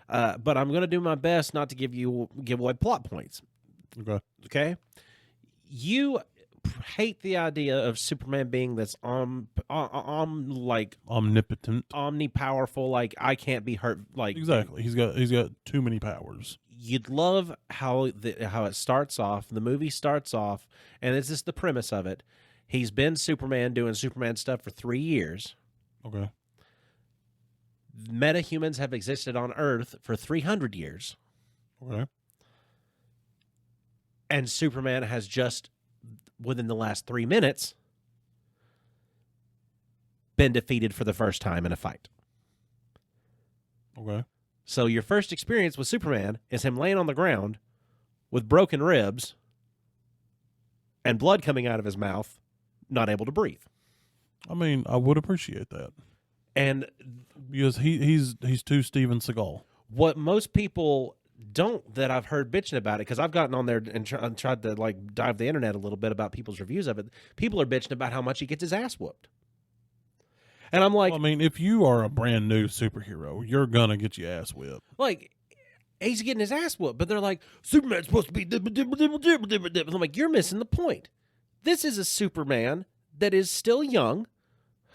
[SPEAKER 1] But I'm going to do my best not to give away plot points.
[SPEAKER 2] Okay.
[SPEAKER 1] Okay? You hate the idea of Superman being this like
[SPEAKER 2] Omnipotent.
[SPEAKER 1] omnipowerful, like I can't be hurt, like
[SPEAKER 2] Exactly. He's got too many powers.
[SPEAKER 1] You'd love how it starts off. The movie starts off, and this is the premise of it. He's been Superman doing Superman stuff for 3 years.
[SPEAKER 2] Okay.
[SPEAKER 1] Metahumans have existed on Earth for 300 years,
[SPEAKER 2] Okay.
[SPEAKER 1] and Superman has just, within the last 3 minutes, been defeated for the first time in a fight.
[SPEAKER 2] Okay.
[SPEAKER 1] So your first experience with Superman is him laying on the ground with broken ribs and blood coming out of his mouth, not able to breathe.
[SPEAKER 2] I mean, I would appreciate that
[SPEAKER 1] And
[SPEAKER 2] because he's too Steven Seagal.
[SPEAKER 1] what most people don't, that I've heard bitching about it, because I've gotten on there and tried to like dive the internet a little bit about people's reviews of it. People are bitching about how much he gets his ass whooped. And I'm like,
[SPEAKER 2] Well, I mean, if you are a brand new superhero, you're gonna get your ass whipped.
[SPEAKER 1] he's getting his ass whooped, but they're like, Superman's supposed to be and I'm like, you're missing the point. This is a Superman that is still young,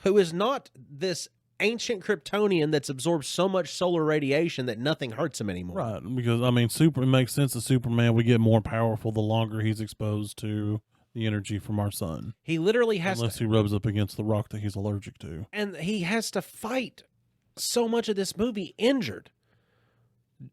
[SPEAKER 1] who is not this ancient Kryptonian that's absorbed so much solar radiation that nothing hurts him anymore.
[SPEAKER 2] Right, because I mean, it makes sense that Superman would get more powerful the longer he's exposed to the energy from our sun,
[SPEAKER 1] He literally has
[SPEAKER 2] unless
[SPEAKER 1] to,
[SPEAKER 2] he rubs up against the rock that he's allergic to.
[SPEAKER 1] and he has to fight so much of this movie injured.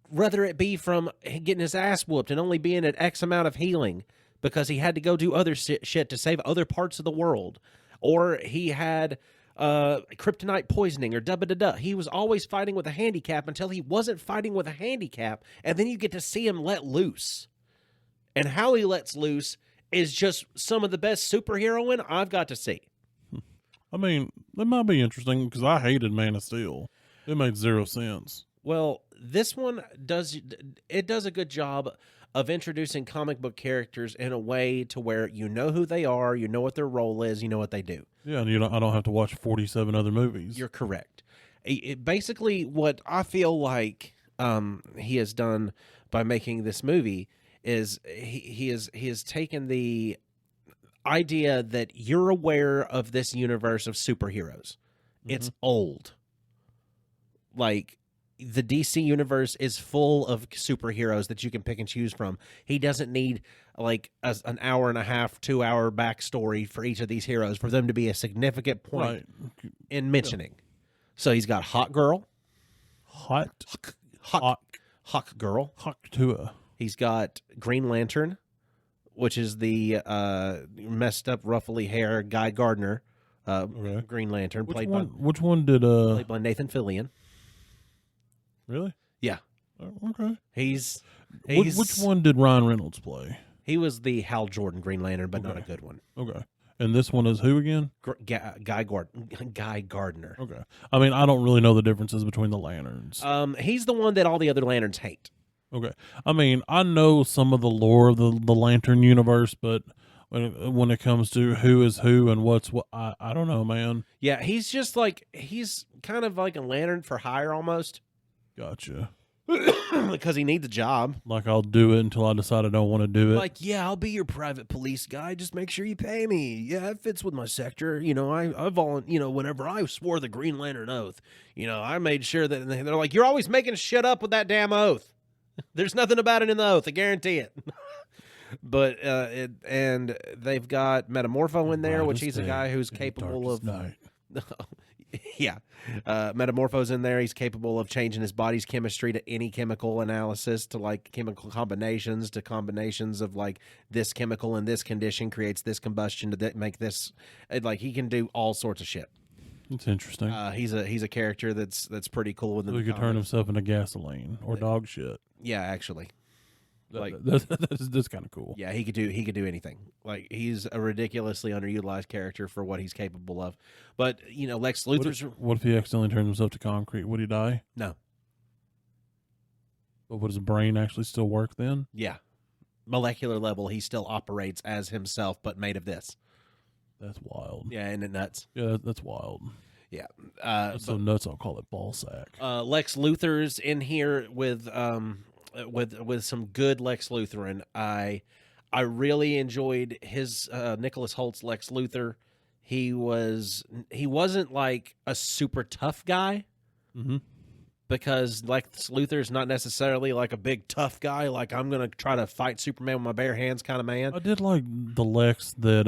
[SPEAKER 1] Whether it be from getting his ass whooped and only being at X amount of healing because he had to go do other shit to save other parts of the world, or he had kryptonite poisoning or da-ba-da-da. He was always fighting with a handicap until he wasn't fighting with a handicap, and then you get to see him let loose. And how he lets loose is just some of the best superheroing I've got to see.
[SPEAKER 2] I mean, that might be interesting because I hated Man of Steel. It made zero sense.
[SPEAKER 1] Well, this one does a good job of introducing comic book characters in a way to where you know who they are, you know what their role is, you know what they do.
[SPEAKER 2] Yeah, and I don't have to watch 47 other movies.
[SPEAKER 1] You're correct. Basically, what I feel like he has done by making this movie is he has taken the idea that you're aware of this universe of superheroes. It's old. Like, the DC universe is full of superheroes that you can pick and choose from. He doesn't need like an hour and a half, 2 hour backstory for each of these heroes for them to be a significant point
[SPEAKER 2] Right.
[SPEAKER 1] in mentioning. So he's got Hawk Girl,
[SPEAKER 2] Hawk
[SPEAKER 1] Girl.
[SPEAKER 2] Tua.
[SPEAKER 1] He's got Green Lantern, which is the messed up, ruffly hair Guy Gardner,
[SPEAKER 2] Okay.
[SPEAKER 1] Green Lantern,
[SPEAKER 2] Which
[SPEAKER 1] played
[SPEAKER 2] one did
[SPEAKER 1] by Nathan Fillion.
[SPEAKER 2] really?
[SPEAKER 1] Yeah,
[SPEAKER 2] Oh, okay.
[SPEAKER 1] he's
[SPEAKER 2] Which one did Ryan Reynolds play?
[SPEAKER 1] He was the Hal Jordan Green Lantern, but not a
[SPEAKER 2] Okay.
[SPEAKER 1] good one.
[SPEAKER 2] Okay. And this one is who again?
[SPEAKER 1] Guy Gardner.
[SPEAKER 2] Okay. I mean, I don't really know the differences between the lanterns.
[SPEAKER 1] He's the one that all the other lanterns hate.
[SPEAKER 2] Okay. I mean, I know some of the lore of the Lantern universe, but when it comes to who is who and what's what, I don't know, man.
[SPEAKER 1] Yeah, he's just like, he's kind of like a lantern for hire almost
[SPEAKER 2] Gotcha.
[SPEAKER 1] because he needs a job.
[SPEAKER 2] Like I'll do it until I decide I don't want to do it.
[SPEAKER 1] Like, yeah, I'll be your private police guy. Just make sure you pay me. Yeah, it fits with my sector. You know, whenever I swore the Green Lantern oath, I made sure that they're like, you're always making shit up with that damn oath. There's nothing about it in the oath. I guarantee it. But and they've got Metamorpho in there, which
[SPEAKER 2] Brightest
[SPEAKER 1] he's a
[SPEAKER 2] day
[SPEAKER 1] guy who's
[SPEAKER 2] in the
[SPEAKER 1] capable of.
[SPEAKER 2] darkest night.
[SPEAKER 1] Yeah, Metamorpho's in there. He's capable of changing his body's chemistry to any chemical analysis, to like chemical combinations, to combinations of like this chemical in this condition creates this combustion to make this. Like he can do all sorts of shit.
[SPEAKER 2] It's interesting.
[SPEAKER 1] He's a character that's pretty cool within
[SPEAKER 2] So he
[SPEAKER 1] the
[SPEAKER 2] could turn
[SPEAKER 1] comics.
[SPEAKER 2] himself into gasoline or dog shit.
[SPEAKER 1] Yeah, actually. Like
[SPEAKER 2] That's kind of cool.
[SPEAKER 1] yeah, he could do anything. Like he's a ridiculously underutilized character for what he's capable of. But Lex Luthor's
[SPEAKER 2] What if he accidentally turns himself to concrete? Would he die?
[SPEAKER 1] no,
[SPEAKER 2] But would his brain actually still work then?
[SPEAKER 1] yeah, molecular level, he still operates as himself, but made of this.
[SPEAKER 2] That's wild.
[SPEAKER 1] Yeah, isn't it nuts?
[SPEAKER 2] Yeah, that's wild.
[SPEAKER 1] Yeah.
[SPEAKER 2] That's so nuts. I'll call it ball sack.
[SPEAKER 1] Lex Luthor's in here with some good Lex Luthor, and I really enjoyed his Nicholas Holt's Lex Luthor. He wasn't like a super tough guy,
[SPEAKER 2] Mm-hmm.
[SPEAKER 1] because Lex Luthor's not necessarily like a big tough guy. Like I'm gonna try to fight Superman with my bare hands kind of man.
[SPEAKER 2] I did like the Lex that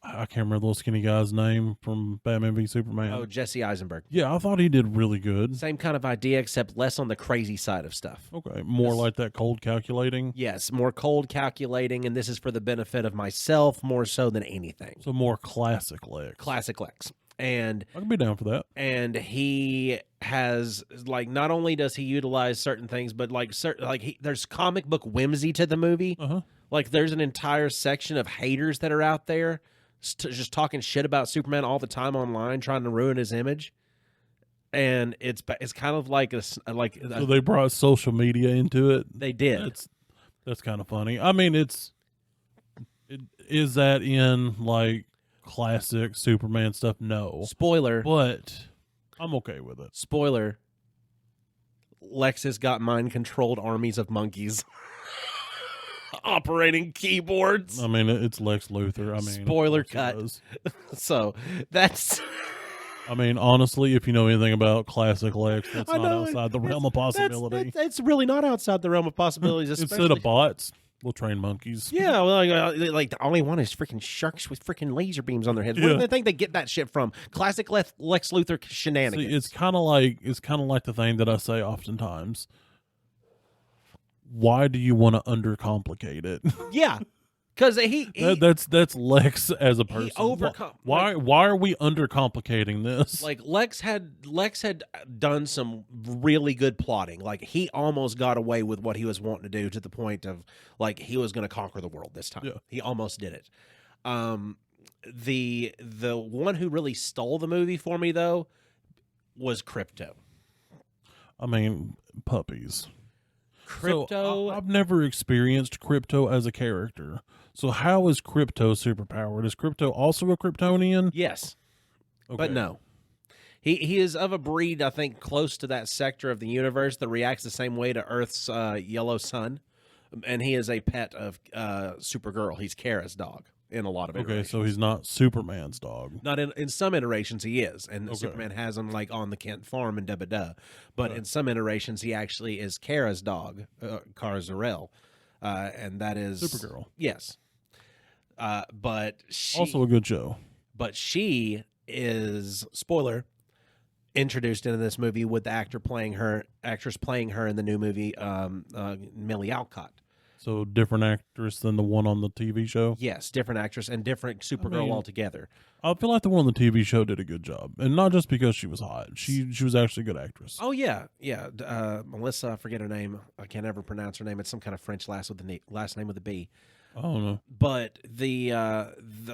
[SPEAKER 2] I can't remember the little skinny guy's name from Batman v Superman.
[SPEAKER 1] Oh, Jesse Eisenberg.
[SPEAKER 2] Yeah, I thought he did really good.
[SPEAKER 1] Same kind of idea, except less on the crazy side of stuff.
[SPEAKER 2] Okay, more like that cold calculating.
[SPEAKER 1] Yes, more cold calculating, and this is for the benefit of myself more so than anything.
[SPEAKER 2] So more classic Lex.
[SPEAKER 1] Classic Lex. And
[SPEAKER 2] I can be down for that.
[SPEAKER 1] he has like, not only does he utilize certain things, but like there's comic book whimsy to the movie.
[SPEAKER 2] Uh huh.
[SPEAKER 1] Like there's an entire section of haters that are out there just talking shit about Superman all the time online, trying to ruin his image. And it's kind of like
[SPEAKER 2] So they brought social media into it.
[SPEAKER 1] they did.
[SPEAKER 2] That's kind of funny. I mean, is that in like classic Superman stuff? No,
[SPEAKER 1] Spoiler.
[SPEAKER 2] but I'm okay with it.
[SPEAKER 1] Spoiler. Lex has got mind-controlled armies of monkeys operating keyboards.
[SPEAKER 2] I mean, it's Lex Luthor. I mean,
[SPEAKER 1] Spoiler
[SPEAKER 2] of course he
[SPEAKER 1] cut.
[SPEAKER 2] does.
[SPEAKER 1] So that's
[SPEAKER 2] I mean, honestly, if you know anything about classic Lex, that's
[SPEAKER 1] I
[SPEAKER 2] not
[SPEAKER 1] know,
[SPEAKER 2] outside the realm of possibility.
[SPEAKER 1] It's really not outside the realm of possibilities.
[SPEAKER 2] Instead
[SPEAKER 1] Especially,
[SPEAKER 2] of bots, we'll train monkeys.
[SPEAKER 1] yeah, well, like the only one is freaking sharks with freaking laser beams on their heads. Where do
[SPEAKER 2] Yeah.
[SPEAKER 1] they think they get that shit from? Classic Lex Luthor shenanigans.
[SPEAKER 2] See, it's kind of like the thing that I say oftentimes. Why do you want to undercomplicate it?
[SPEAKER 1] Yeah, because he
[SPEAKER 2] That's Lex as a person.
[SPEAKER 1] overcome-
[SPEAKER 2] Why are we undercomplicating this?
[SPEAKER 1] like Lex had done some really good plotting. Like he almost got away with what he was wanting to do to the point of like he was going to conquer the world this time.
[SPEAKER 2] Yeah.
[SPEAKER 1] He almost did it. The one who really stole the movie for me though was Crypto.
[SPEAKER 2] I mean, puppies.
[SPEAKER 1] Crypto.
[SPEAKER 2] So, I've never experienced Crypto as a character. So how is Crypto superpowered? Is Crypto also a Kryptonian?
[SPEAKER 1] Yes,
[SPEAKER 2] Okay.
[SPEAKER 1] but no. He is of a breed, I think, close to that sector of the universe that reacts the same way to Earth's yellow sun, and he is a pet of Supergirl. He's Kara's dog in a lot of
[SPEAKER 2] Okay,
[SPEAKER 1] iterations.
[SPEAKER 2] so he's not Superman's dog.
[SPEAKER 1] Not in some iterations he is, and
[SPEAKER 2] Okay.
[SPEAKER 1] Superman has him like on the Kent farm and da. But in some iterations he actually is Kara's dog, Kara Zor-El, and that is
[SPEAKER 2] Supergirl.
[SPEAKER 1] Yes, but she
[SPEAKER 2] Also a good show.
[SPEAKER 1] but she is spoiler introduced into this movie with the actress playing her in the new movie Millie Alcott.
[SPEAKER 2] So different actress than the one on the TV show.
[SPEAKER 1] Yes, different actress and different Supergirl
[SPEAKER 2] mean-
[SPEAKER 1] altogether.
[SPEAKER 2] I feel like the one on the TV show did a good job, and not just because she was hot. She was actually a good actress.
[SPEAKER 1] Oh yeah. Melissa, I forget her name. I can't ever pronounce her name. It's some kind of French last name with a B.
[SPEAKER 2] I don't know.
[SPEAKER 1] But the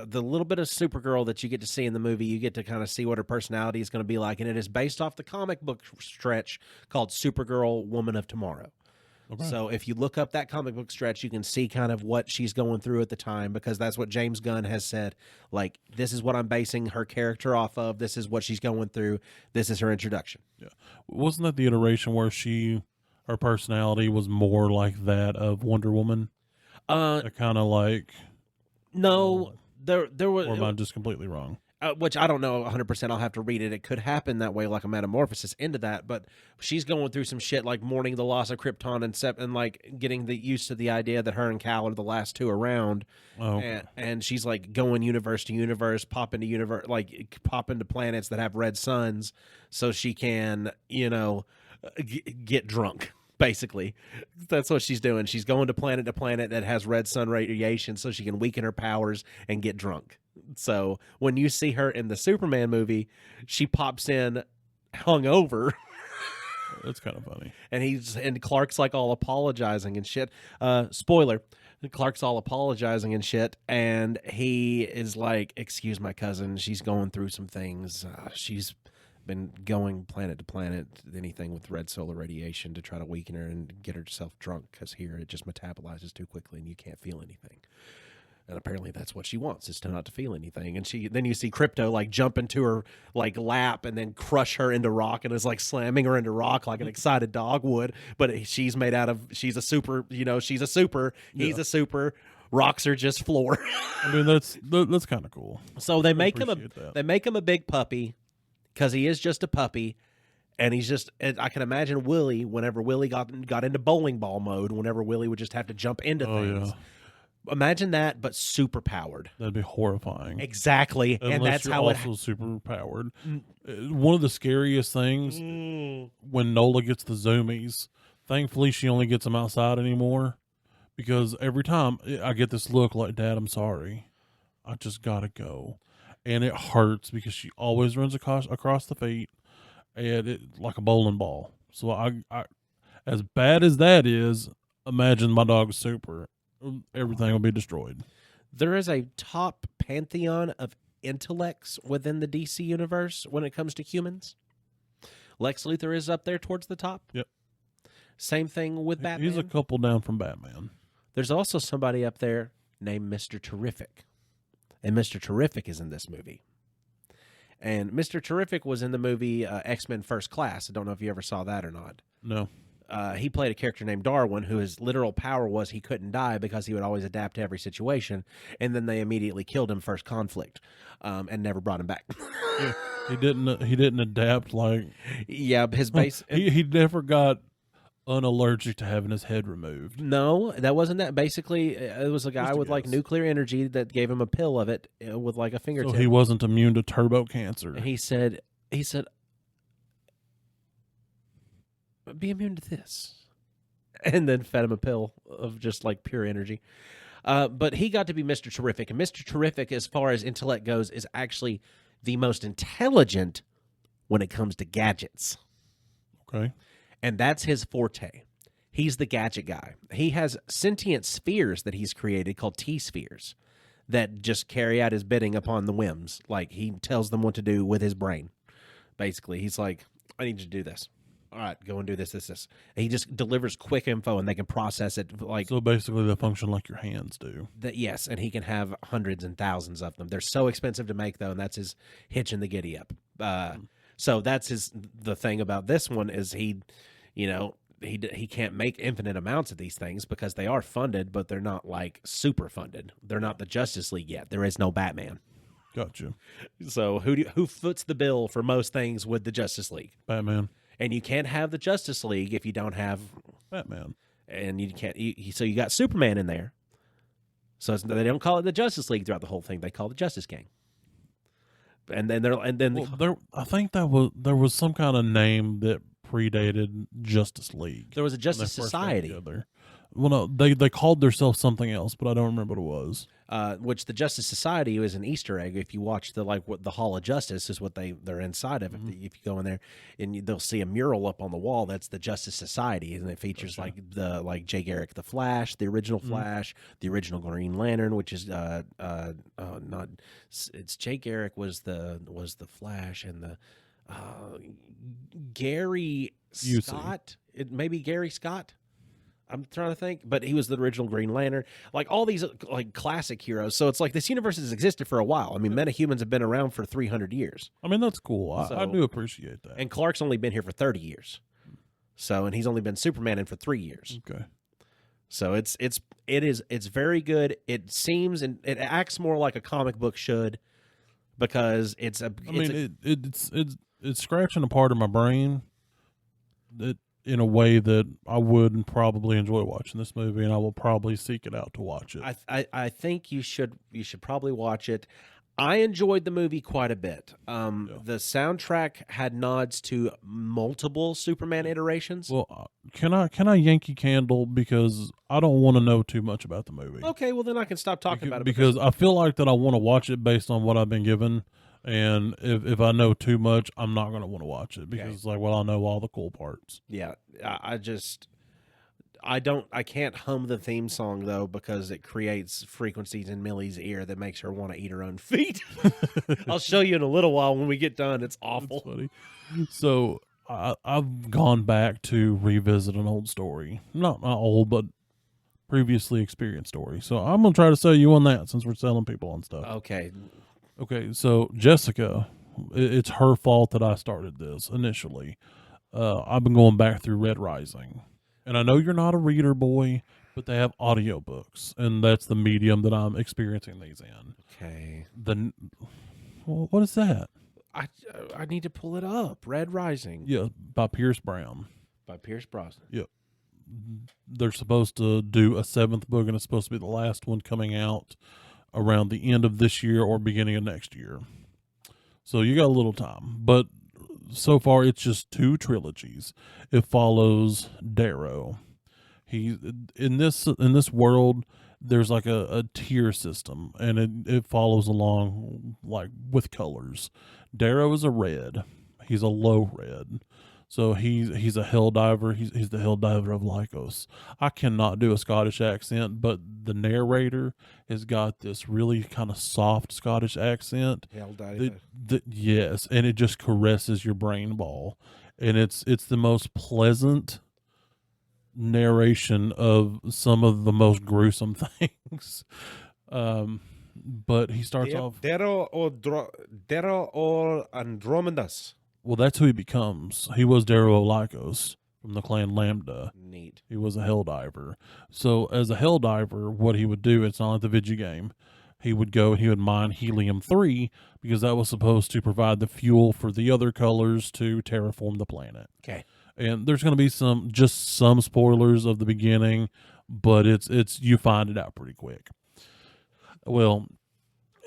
[SPEAKER 1] little bit of Supergirl that you get to see in the movie, you get to kind of see what her personality is going to be like, and it is based off the comic book stretch called Supergirl: Woman of Tomorrow.
[SPEAKER 2] Okay.
[SPEAKER 1] So if you look up that comic book stretch, you can see kind of what she's going through at the time, because that's what James Gunn has said. Like, this is what I'm basing her character off of. This is what she's going through. This is her introduction.
[SPEAKER 2] Yeah, wasn't that the iteration where her personality was more like that of Wonder Woman? Kind of like,
[SPEAKER 1] No, there was,
[SPEAKER 2] or am I just completely wrong?
[SPEAKER 1] which I don't know 100%. I'll have to read it. It could happen that way, like a metamorphosis into that. But she's going through some shit like mourning the loss of Krypton and like getting used to the idea that her and Kal are the last two around.
[SPEAKER 2] Oh, okay.
[SPEAKER 1] And she's like going universe to universe, pop into planets that have red suns, so she can get drunk. Basically, that's what she's doing. She's going to planet that has red sun radiation, so she can weaken her powers and get drunk. So when you see her in the Superman movie, she pops in hungover,
[SPEAKER 2] That's kind of funny.
[SPEAKER 1] and Clark's like all apologizing and shit. Spoiler: Clark's all apologizing and shit, and he is like, "Excuse my cousin. She's going through some things. She's been going planet to planet, anything with red solar radiation to try to weaken her and get herself drunk, because here it just metabolizes too quickly and you can't feel anything." And apparently that's what she wants, is to not to feel anything. And then you see Crypto like jump into her like lap and then crush her into rock, and is like slamming her into rock like an excited dog would. But she's a super, she's a super, he's a super. Rocks are just floor.
[SPEAKER 2] I mean, that's kind of cool.
[SPEAKER 1] So they make
[SPEAKER 2] appreciate that.
[SPEAKER 1] they make him a big puppy, because he is just a puppy, and and I can imagine Willie, whenever Willie got into bowling ball mode, whenever Willie would just have to jump into things.
[SPEAKER 2] Yeah.
[SPEAKER 1] Imagine that, but super powered.
[SPEAKER 2] That'd be horrifying.
[SPEAKER 1] Exactly, and
[SPEAKER 2] Unless
[SPEAKER 1] that's
[SPEAKER 2] you're
[SPEAKER 1] how
[SPEAKER 2] also super powered. One of the scariest things when Nola gets the zoomies. Thankfully, she only gets them outside anymore, because every time I get this look like, "Dad, I'm sorry, I just gotta go," and it hurts because she always runs across the feet, and it like a bowling ball. So I as bad as that is, imagine my dog's super. Everything will be destroyed.
[SPEAKER 1] There is a top pantheon of intellects within the DC universe when it comes to humans. Lex Luthor is up there towards the top.
[SPEAKER 2] Yep.
[SPEAKER 1] Same thing with Batman.
[SPEAKER 2] He's a couple down from Batman.
[SPEAKER 1] There's also somebody up there named Mr. Terrific. And Mr. Terrific is in this movie. And Mr. Terrific was in the movie X-Men First Class. I don't know if you ever saw that or not.
[SPEAKER 2] No.
[SPEAKER 1] He played a character named Darwin, who his literal power was he couldn't die because he would always adapt to every situation. And then they immediately killed him first conflict, and never brought him back.
[SPEAKER 2] He didn't adapt like
[SPEAKER 1] Yeah, his base.
[SPEAKER 2] he never got unallergic to having his head removed.
[SPEAKER 1] No, that wasn't that. Basically, it was a guy
[SPEAKER 2] Just a
[SPEAKER 1] with like
[SPEAKER 2] guess.
[SPEAKER 1] nuclear energy that gave him a pill of it with like a fingertip.
[SPEAKER 2] So he wasn't immune to turbo cancer.
[SPEAKER 1] And he said, be immune to this. And then fed him a pill of just like pure energy. But he got to be Mr. Terrific. And Mr. Terrific, as far as intellect goes, is actually the most intelligent when it comes to gadgets.
[SPEAKER 2] Okay.
[SPEAKER 1] And that's his forte. He's the gadget guy. He has sentient spheres that he's created called T-spheres that just carry out his bidding upon the whims. Like he tells them what to do with his brain. Basically, he's like, I need you to do this. All right, go and do this. And he just delivers quick info and they can process it like
[SPEAKER 2] So basically, they function like your hands do.
[SPEAKER 1] that. Yes, and he can have hundreds and thousands of them. They're so expensive to make though, and that's his hitch in the giddy up. So that's the thing about this one is he can't make infinite amounts of these things because they are funded, but they're not like super funded. They're not the Justice League yet. There is no Batman.
[SPEAKER 2] Gotcha.
[SPEAKER 1] So who foots the bill for most things with the Justice League?
[SPEAKER 2] Batman.
[SPEAKER 1] And you can't have the Justice League if you don't have,
[SPEAKER 2] Batman.
[SPEAKER 1] and you can't. So you got Superman in there. So they don't call it the Justice League throughout the whole thing. They call it the Justice Gang. And then
[SPEAKER 2] I think there was some kind of name that predated Justice League.
[SPEAKER 1] there was a
[SPEAKER 2] when they
[SPEAKER 1] Justice
[SPEAKER 2] first got
[SPEAKER 1] Society.
[SPEAKER 2] together. Well, no, they called themselves something else, but I don't remember what it was.
[SPEAKER 1] Which the Justice Society is an Easter egg. If you watch the Hall of Justice is what they're inside of. If you go in there and they'll see a mural up on the wall, that's the Justice Society, and it features like Jay Garrick the Flash, the original Flash, the original Green Lantern, which is it's Jay Garrick was the Flash, and the Gary
[SPEAKER 2] Busey.
[SPEAKER 1] Scott. It maybe Gary Scott. I'm trying to think, but he was the original Green Lantern. Like all these like classic heroes. So it's like this universe has existed for a while. I mean, metahumans have been around for 300 years,
[SPEAKER 2] I mean, that's cool. I
[SPEAKER 1] So-
[SPEAKER 2] do appreciate that.
[SPEAKER 1] and Clark's only been here for 30 years. So, and he's only been Superman in for 3 years.
[SPEAKER 2] Okay.
[SPEAKER 1] So it's very good. It seems and it acts more like a comic book should because it's a.
[SPEAKER 2] I mean, it's scratching a part of my brain that in a way that I would probably enjoy watching this movie, and I will probably seek it out to watch it.
[SPEAKER 1] I think you should probably watch it. I enjoyed the movie quite a bit. The soundtrack had nods to multiple Superman iterations.
[SPEAKER 2] Well, can I Yankee Candle because I don't want to know too much about the movie.
[SPEAKER 1] Okay, well then I can stop talking about it
[SPEAKER 2] because I feel like that I want to watch it based on what I've been given, and if I know too much, I'm not going to want to watch it because it's like, well, I know all the cool parts.
[SPEAKER 1] yeah, I can't hum the theme song though because it creates frequencies in Millie's ear that makes her want to eat her own feet. I'll show you in a little while when we get done. It's awful.
[SPEAKER 2] Funny. So I've gone back to revisit an old story, not old, but previously experienced story. So I'm gonna try to sell you on that since we're selling people on stuff.
[SPEAKER 1] Okay,
[SPEAKER 2] Okay, so Jessica, it's her fault that I started this initially. I've been going back through Red Rising, and I know you're not a reader, boy, but they have audiobooks, and that's the medium that I'm experiencing these in.
[SPEAKER 1] okay.
[SPEAKER 2] Well, what is that?
[SPEAKER 1] I need to pull it up. Red Rising
[SPEAKER 2] Yeah, by Pierce Brown.
[SPEAKER 1] by Pierce Brosnan.
[SPEAKER 2] Yep. They're supposed to do a 7th book, and it's supposed to be the last one coming out around the end of this year or beginning of next year. So you got a little time. But so far, it's just 2 trilogies. It follows Darrow. He in this world, there's like a tier system, and it follows along like with colors. Darrow is a red. He's a low red. So he's a hell diver. He's the hell diver of Lycos. I cannot do a Scottish accent, but the narrator has got this really kind of soft Scottish accent.
[SPEAKER 1] Hell diver.
[SPEAKER 2] Yes, and it just caresses your brain ball, and it's the most pleasant narration of some of the most gruesome things. But he starts off.
[SPEAKER 1] Darrow or Andromedas.
[SPEAKER 2] Well, that's who he becomes. He was Darrow Lycos from the clan Lambda.
[SPEAKER 1] Neat.
[SPEAKER 2] He was a hell diver. So as a hell diver, what he would do, it's not like the video game. he would go and he would mine helium-3 because that was supposed to provide the fuel for the other colors to terraform the planet.
[SPEAKER 1] Okay.
[SPEAKER 2] And there's going to be some spoilers of the beginning, but it's you find it out pretty quick. Well,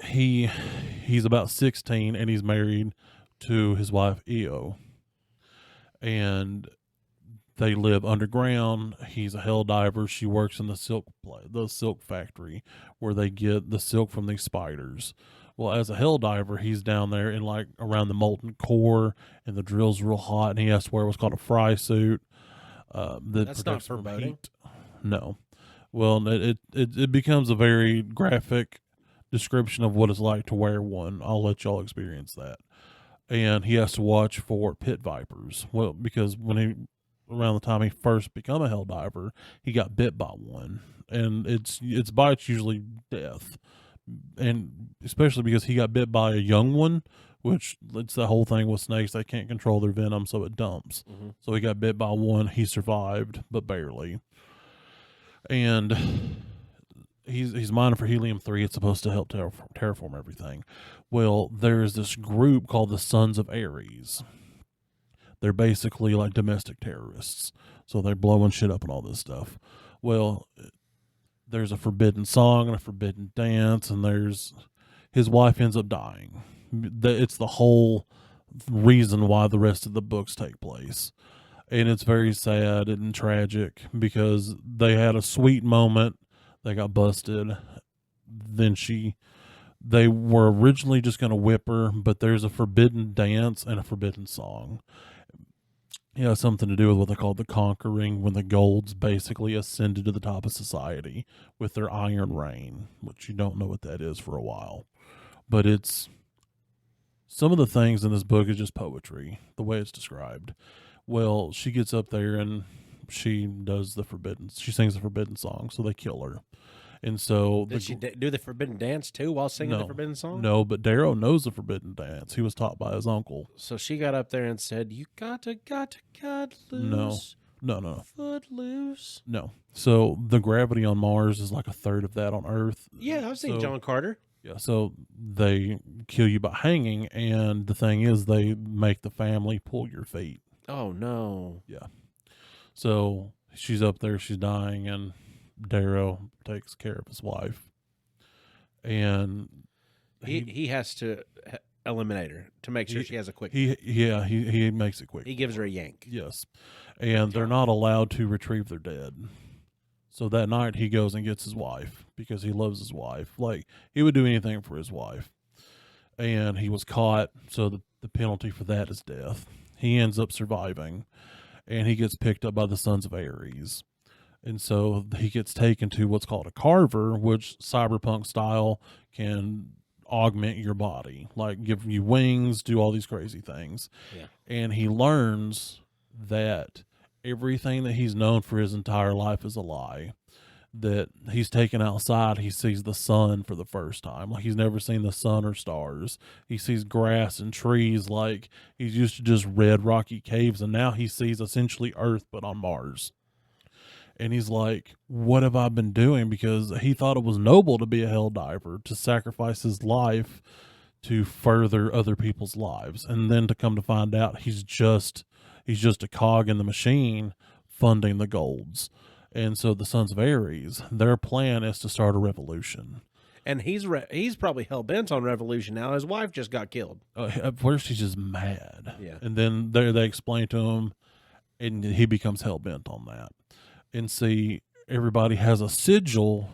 [SPEAKER 2] he's about 16 and he's married to his wife Io, and they live underground. He's a hell diver. She works in the silk factory where they get the silk from these spiders. Well, as a hell diver, he's down there in like around the molten core, and the drill's real hot, and he has to wear what's called a fry suit.
[SPEAKER 1] That's not foreboding.
[SPEAKER 2] Heat. No. Well, it becomes a very graphic description of what it's like to wear one. I'll let y'all experience that. And he has to watch for pit vipers. Well, because around the time he first become a hell diver, he got bit by one, and its bite's usually death. And especially because he got bit by a young one, which it's the whole thing with snakes, they can't control their venom, so it dumps.
[SPEAKER 1] Mm-hmm.
[SPEAKER 2] So he got bit by one. He survived, but barely. And he's mining for helium-3. It's supposed to help terraform everything. Well, there's this group called the Sons of Ares. They're basically like domestic terrorists. So they're blowing shit up and all this stuff. Well, there's a forbidden song and a forbidden dance, and his wife ends up dying. It's the whole reason why the rest of the books take place. And it's very sad and tragic because they had a sweet moment. They got busted. Then they were originally just going to whip her, but there's a forbidden dance and a forbidden song. It has something to do with what they call the conquering, when the Golds basically ascended to the top of society with their iron reign, which you don't know what that is for a while. But some of the things in this book is just poetry, the way it's described. Well, she gets up there and she sings the forbidden song, so they kill her. And so
[SPEAKER 1] Did she do the forbidden dance too while singing the forbidden song?
[SPEAKER 2] No, but Darrow knows the forbidden dance. He was taught by his uncle.
[SPEAKER 1] So she got up there and said, "You got loose."
[SPEAKER 2] No.
[SPEAKER 1] Foot loose.
[SPEAKER 2] No. So the gravity on Mars is like a third of that on Earth.
[SPEAKER 1] Yeah, I've seen John Carter.
[SPEAKER 2] Yeah, so they kill you by hanging, and the thing is they make the family pull your feet.
[SPEAKER 1] Oh, no.
[SPEAKER 2] Yeah. So she's up there, she's dying, and Darrow takes care of his wife. And
[SPEAKER 1] he has to eliminate her to make sure she has a quick.
[SPEAKER 2] He makes it quick.
[SPEAKER 1] He gives her a yank.
[SPEAKER 2] Yes. And they're not allowed to retrieve their dead. So that night he goes and gets his wife because he loves his wife. Like, he would do anything for his wife. And he was caught, so the penalty for that is death. He ends up surviving, and he gets picked up by the Sons of Ares. And so he gets taken to what's called a carver, which cyberpunk style can augment your body, like give you wings, do all these crazy things.
[SPEAKER 1] Yeah.
[SPEAKER 2] And he learns that everything that he's known for his entire life is a lie. That he's taken outside, he sees the sun for the first time. Like, he's never seen the sun or stars. He sees grass and trees, like he's used to just red rocky caves, and now he sees essentially Earth but on Mars. And he's like, what have I been doing? Because he thought it was noble to be a hell diver, to sacrifice his life to further other people's lives. And then to come to find out he's just a cog in the machine funding the Golds. And so the Sons of Ares, their plan is to start a revolution.
[SPEAKER 1] And he's probably hell-bent on revolution now. His wife just got killed.
[SPEAKER 2] At first, he's just mad.
[SPEAKER 1] Yeah.
[SPEAKER 2] And then they explain to him, and he becomes hell-bent on that. And see, everybody has a sigil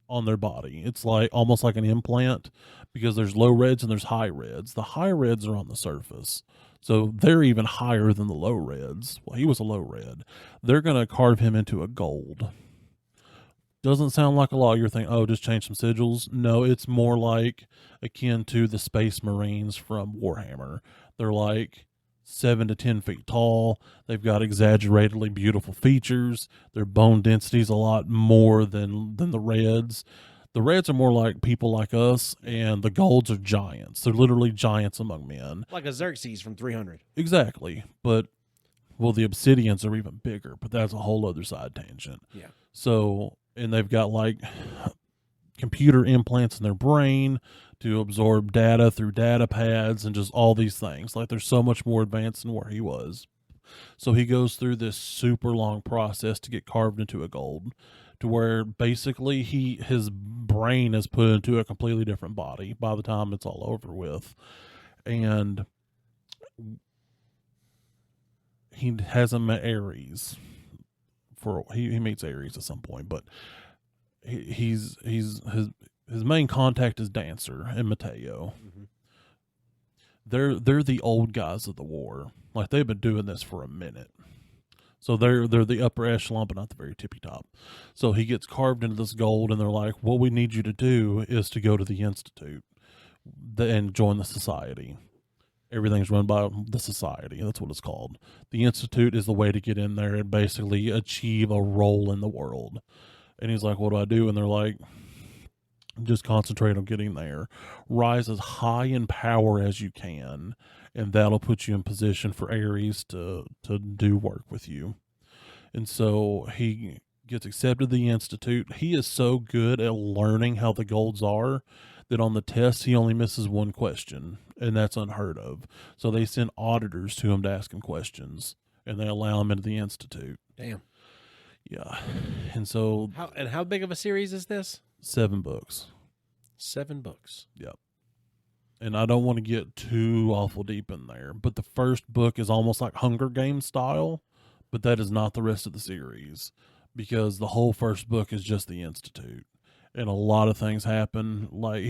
[SPEAKER 2] on their body. It's like almost like an implant, because there's low reds and there's high reds. The high reds are on the surface, so they're even higher than the low reds. Well, he was a low red. They're going to carve him into a gold. Doesn't sound like a lot. You're thinking, oh, just change some sigils. No, it's more like akin to the Space Marines from Warhammer. They're like 7 to 10 feet tall. They've got exaggeratedly beautiful features. Their bone density is a lot more than the reds. The reds are more like people like us, and the golds are giants. They're literally giants among men.
[SPEAKER 1] Like a Xerxes from 300.
[SPEAKER 2] Exactly. But, well, the obsidians are even bigger, but that's a whole other side tangent.
[SPEAKER 1] Yeah.
[SPEAKER 2] So, and they've got like computer implants in their brain to absorb data through data pads and just all these things. Like there's so much more advanced than where he was. So he goes through this super long process to get carved into a gold, to where basically his brain is put into a completely different body by the time it's all over with. And he hasn't met Ares he meets Ares at some point, but his main contact is Dancer and Mateo.
[SPEAKER 1] Mm-hmm.
[SPEAKER 2] They're the old guys of the war. Like they've been doing this for a minute. So they're the upper echelon, but not the very tippy top. So he gets carved into this gold, and they're like, "What we need you to do is to go to the Institute and join the society. Everything's run by the society. That's what it's called. The Institute is the way to get in there and basically achieve a role in the world." And he's like, "What do I do?" And they're like, "Just concentrate on getting there. Rise as high in power as you can, and that'll put you in position for Ares to do work with you." And so he gets accepted to the Institute. He is so good at learning how the golds are that on the test he only misses one question, and that's unheard of. So they send auditors to him to ask him questions, and they allow him into the Institute.
[SPEAKER 1] Damn.
[SPEAKER 2] Yeah. And so
[SPEAKER 1] How big of a series is this?
[SPEAKER 2] 7 books.
[SPEAKER 1] 7 books.
[SPEAKER 2] Yep. And I don't want to get too awful deep in there, but the first book is almost like Hunger Games style, but that is not the rest of the series, because the whole first book is just the Institute. And a lot of things happen. Like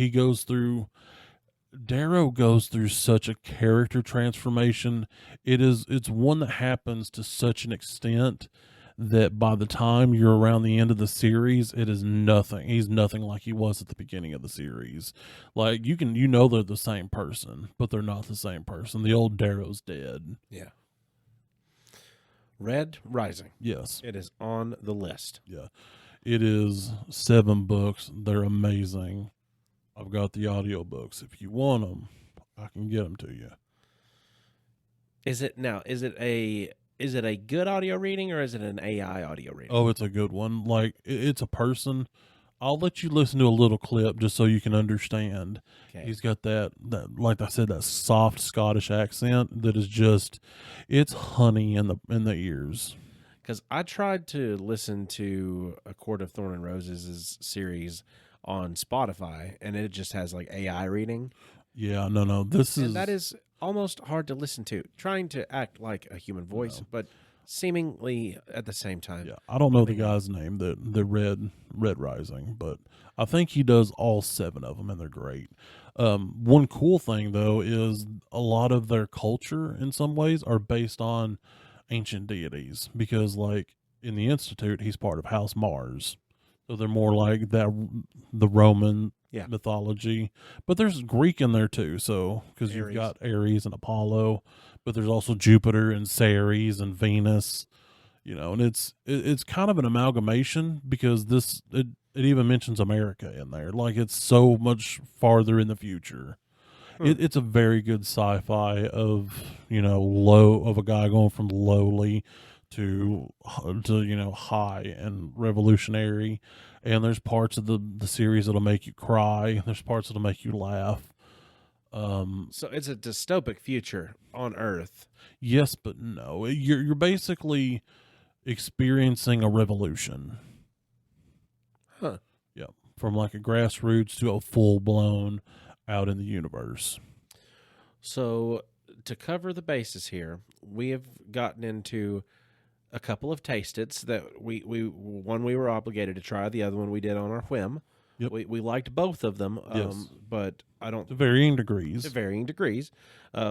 [SPEAKER 2] Darrow goes through such a character transformation. It's one that happens to such an extent that by the time you're around the end of the series, it is nothing. He's nothing like he was at the beginning of the series. Like you know they're the same person, but they're not the same person. The old Darrow's dead.
[SPEAKER 1] Yeah. Red Rising.
[SPEAKER 2] Yes.
[SPEAKER 1] It is on the list.
[SPEAKER 2] Yeah. It is 7 books. They're amazing. I've got the audiobooks. If you want them, I can get them to you.
[SPEAKER 1] Is it a good audio reading, or is it an AI audio reading?
[SPEAKER 2] Oh, it's a good one. Like it's a person. I'll let you listen to a little clip just so you can understand.
[SPEAKER 1] Okay.
[SPEAKER 2] He's got that like I said, that soft Scottish accent that is just, it's honey in the ears.
[SPEAKER 1] Because I tried to listen to A Court of Thorn and Roses' series on Spotify, and it just has like AI reading.
[SPEAKER 2] Yeah, no.
[SPEAKER 1] And that is almost hard to listen to. Trying to act like a human voice, but seemingly at the same time.
[SPEAKER 2] Yeah, I don't know the guy's name, the Red Rising, but I think he does all 7 of them, and they're great. One cool thing though is a lot of their culture in some ways are based on ancient deities, because like in the Institute, he's part of House Mars, so they're more like that, the Roman mythology, but there's Greek in there too. So because you've got Ares and Apollo, but there's also Jupiter and Ceres and Venus, and it's kind of an amalgamation, because it even mentions America in there. Like it's so much farther in the future. It's a very good sci-fi of of a guy going from lowly to high and revolutionary. And there's parts of the series that'll make you cry. There's parts that'll make you laugh.
[SPEAKER 1] So it's a dystopic future on Earth.
[SPEAKER 2] Yes, but no. You're basically experiencing a revolution.
[SPEAKER 1] Huh.
[SPEAKER 2] Yeah, from like a grassroots to a full blown out in the universe.
[SPEAKER 1] So to cover the bases here, we have gotten into a couple of tasteds that we were obligated to try, the other one we did on our whim.
[SPEAKER 2] Yep.
[SPEAKER 1] We liked both of them,
[SPEAKER 2] Yes.
[SPEAKER 1] but I don't
[SPEAKER 2] To varying degrees.
[SPEAKER 1] to varying degrees.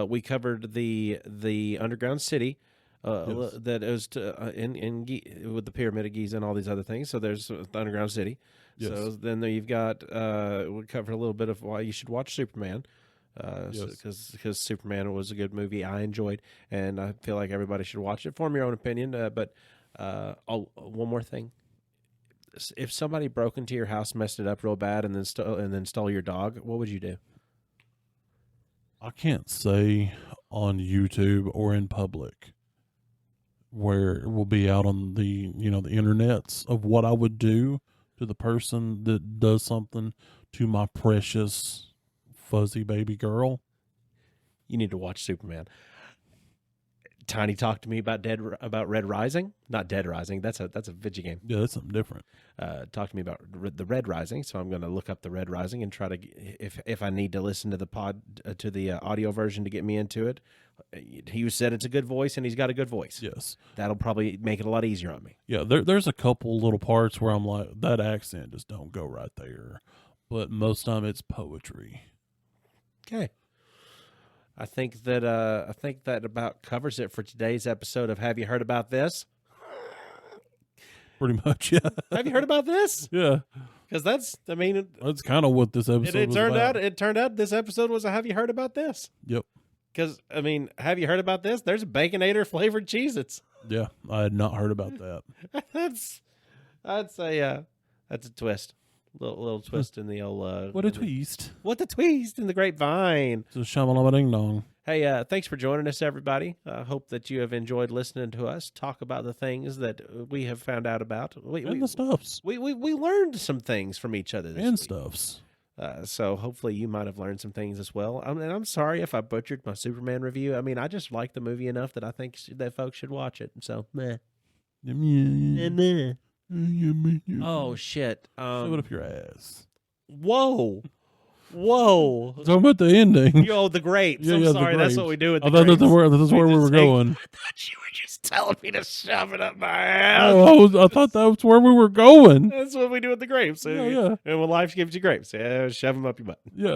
[SPEAKER 1] We covered the underground city
[SPEAKER 2] Yes.
[SPEAKER 1] that is with the Pyramid of Giza and all these other things. So there's the underground city.
[SPEAKER 2] Yes.
[SPEAKER 1] So then you've got we covered a little bit of why you should watch Superman.
[SPEAKER 2] Yes.
[SPEAKER 1] Because Superman was a good movie I enjoyed, and I feel like everybody should watch it. Form your own opinion. But one more thing: if somebody broke into your house, messed it up real bad, and then stole your dog, what would you do?
[SPEAKER 2] I can't say on YouTube or in public where it will be out on the the internets of what I would do, to the person that does something to my precious fuzzy baby girl.
[SPEAKER 1] You need to watch Superman. Tiny talked to me about Red Rising. Not Dead Rising. That's a video game.
[SPEAKER 2] Yeah, that's something different.
[SPEAKER 1] Talked to me about the Red Rising. So I'm going to look up the Red Rising and try to, if I need to listen to the audio version to get me into it. He said it's a good voice, and he's got a good voice.
[SPEAKER 2] Yes.
[SPEAKER 1] That'll probably make it a lot easier on me.
[SPEAKER 2] Yeah, there's a couple little parts where I'm like, that accent just don't go right there. But most time it's poetry.
[SPEAKER 1] Okay. I think that about covers it for today's episode of Have You Heard About This?
[SPEAKER 2] Pretty much, yeah.
[SPEAKER 1] Have you heard about this?
[SPEAKER 2] Yeah.
[SPEAKER 1] Because that's
[SPEAKER 2] kind of what this episode
[SPEAKER 1] it
[SPEAKER 2] was
[SPEAKER 1] turned
[SPEAKER 2] about.
[SPEAKER 1] it turned out this episode was a Have You Heard About This?
[SPEAKER 2] Yep.
[SPEAKER 1] Because, have you heard about this? There's Baconator flavored Cheez-Its.
[SPEAKER 2] Yeah, I had not heard about that.
[SPEAKER 1] I'd say that's a twist. Little twist in the old
[SPEAKER 2] What a twist.
[SPEAKER 1] What a twist in the grapevine.
[SPEAKER 2] It's a shamalama ding dong.
[SPEAKER 1] Hey, thanks for joining us, everybody. I hope that you have enjoyed listening to us talk about the things that we have found out about.
[SPEAKER 2] And the stuffs.
[SPEAKER 1] We learned some things from each other this
[SPEAKER 2] And
[SPEAKER 1] week.
[SPEAKER 2] stuffs.
[SPEAKER 1] So hopefully you might have learned some things as well. And I'm sorry if I butchered my Superman review. I just like the movie enough that I think that folks should watch it. So, meh. Oh, shit.
[SPEAKER 2] Shove it up your ass.
[SPEAKER 1] Whoa.
[SPEAKER 2] Talking about the ending.
[SPEAKER 1] Yo, the grapes.
[SPEAKER 2] Yeah,
[SPEAKER 1] I'm
[SPEAKER 2] the
[SPEAKER 1] sorry. That's
[SPEAKER 2] grapes.
[SPEAKER 1] what we do with the
[SPEAKER 2] I thought
[SPEAKER 1] grapes.
[SPEAKER 2] that's where we were going.
[SPEAKER 1] I thought you were just telling me to shove it up my ass.
[SPEAKER 2] Oh, I thought that was where we were going.
[SPEAKER 1] That's what we do with the grapes.
[SPEAKER 2] Yeah.
[SPEAKER 1] And when life gives you grapes, shove them up your butt.
[SPEAKER 2] Yeah.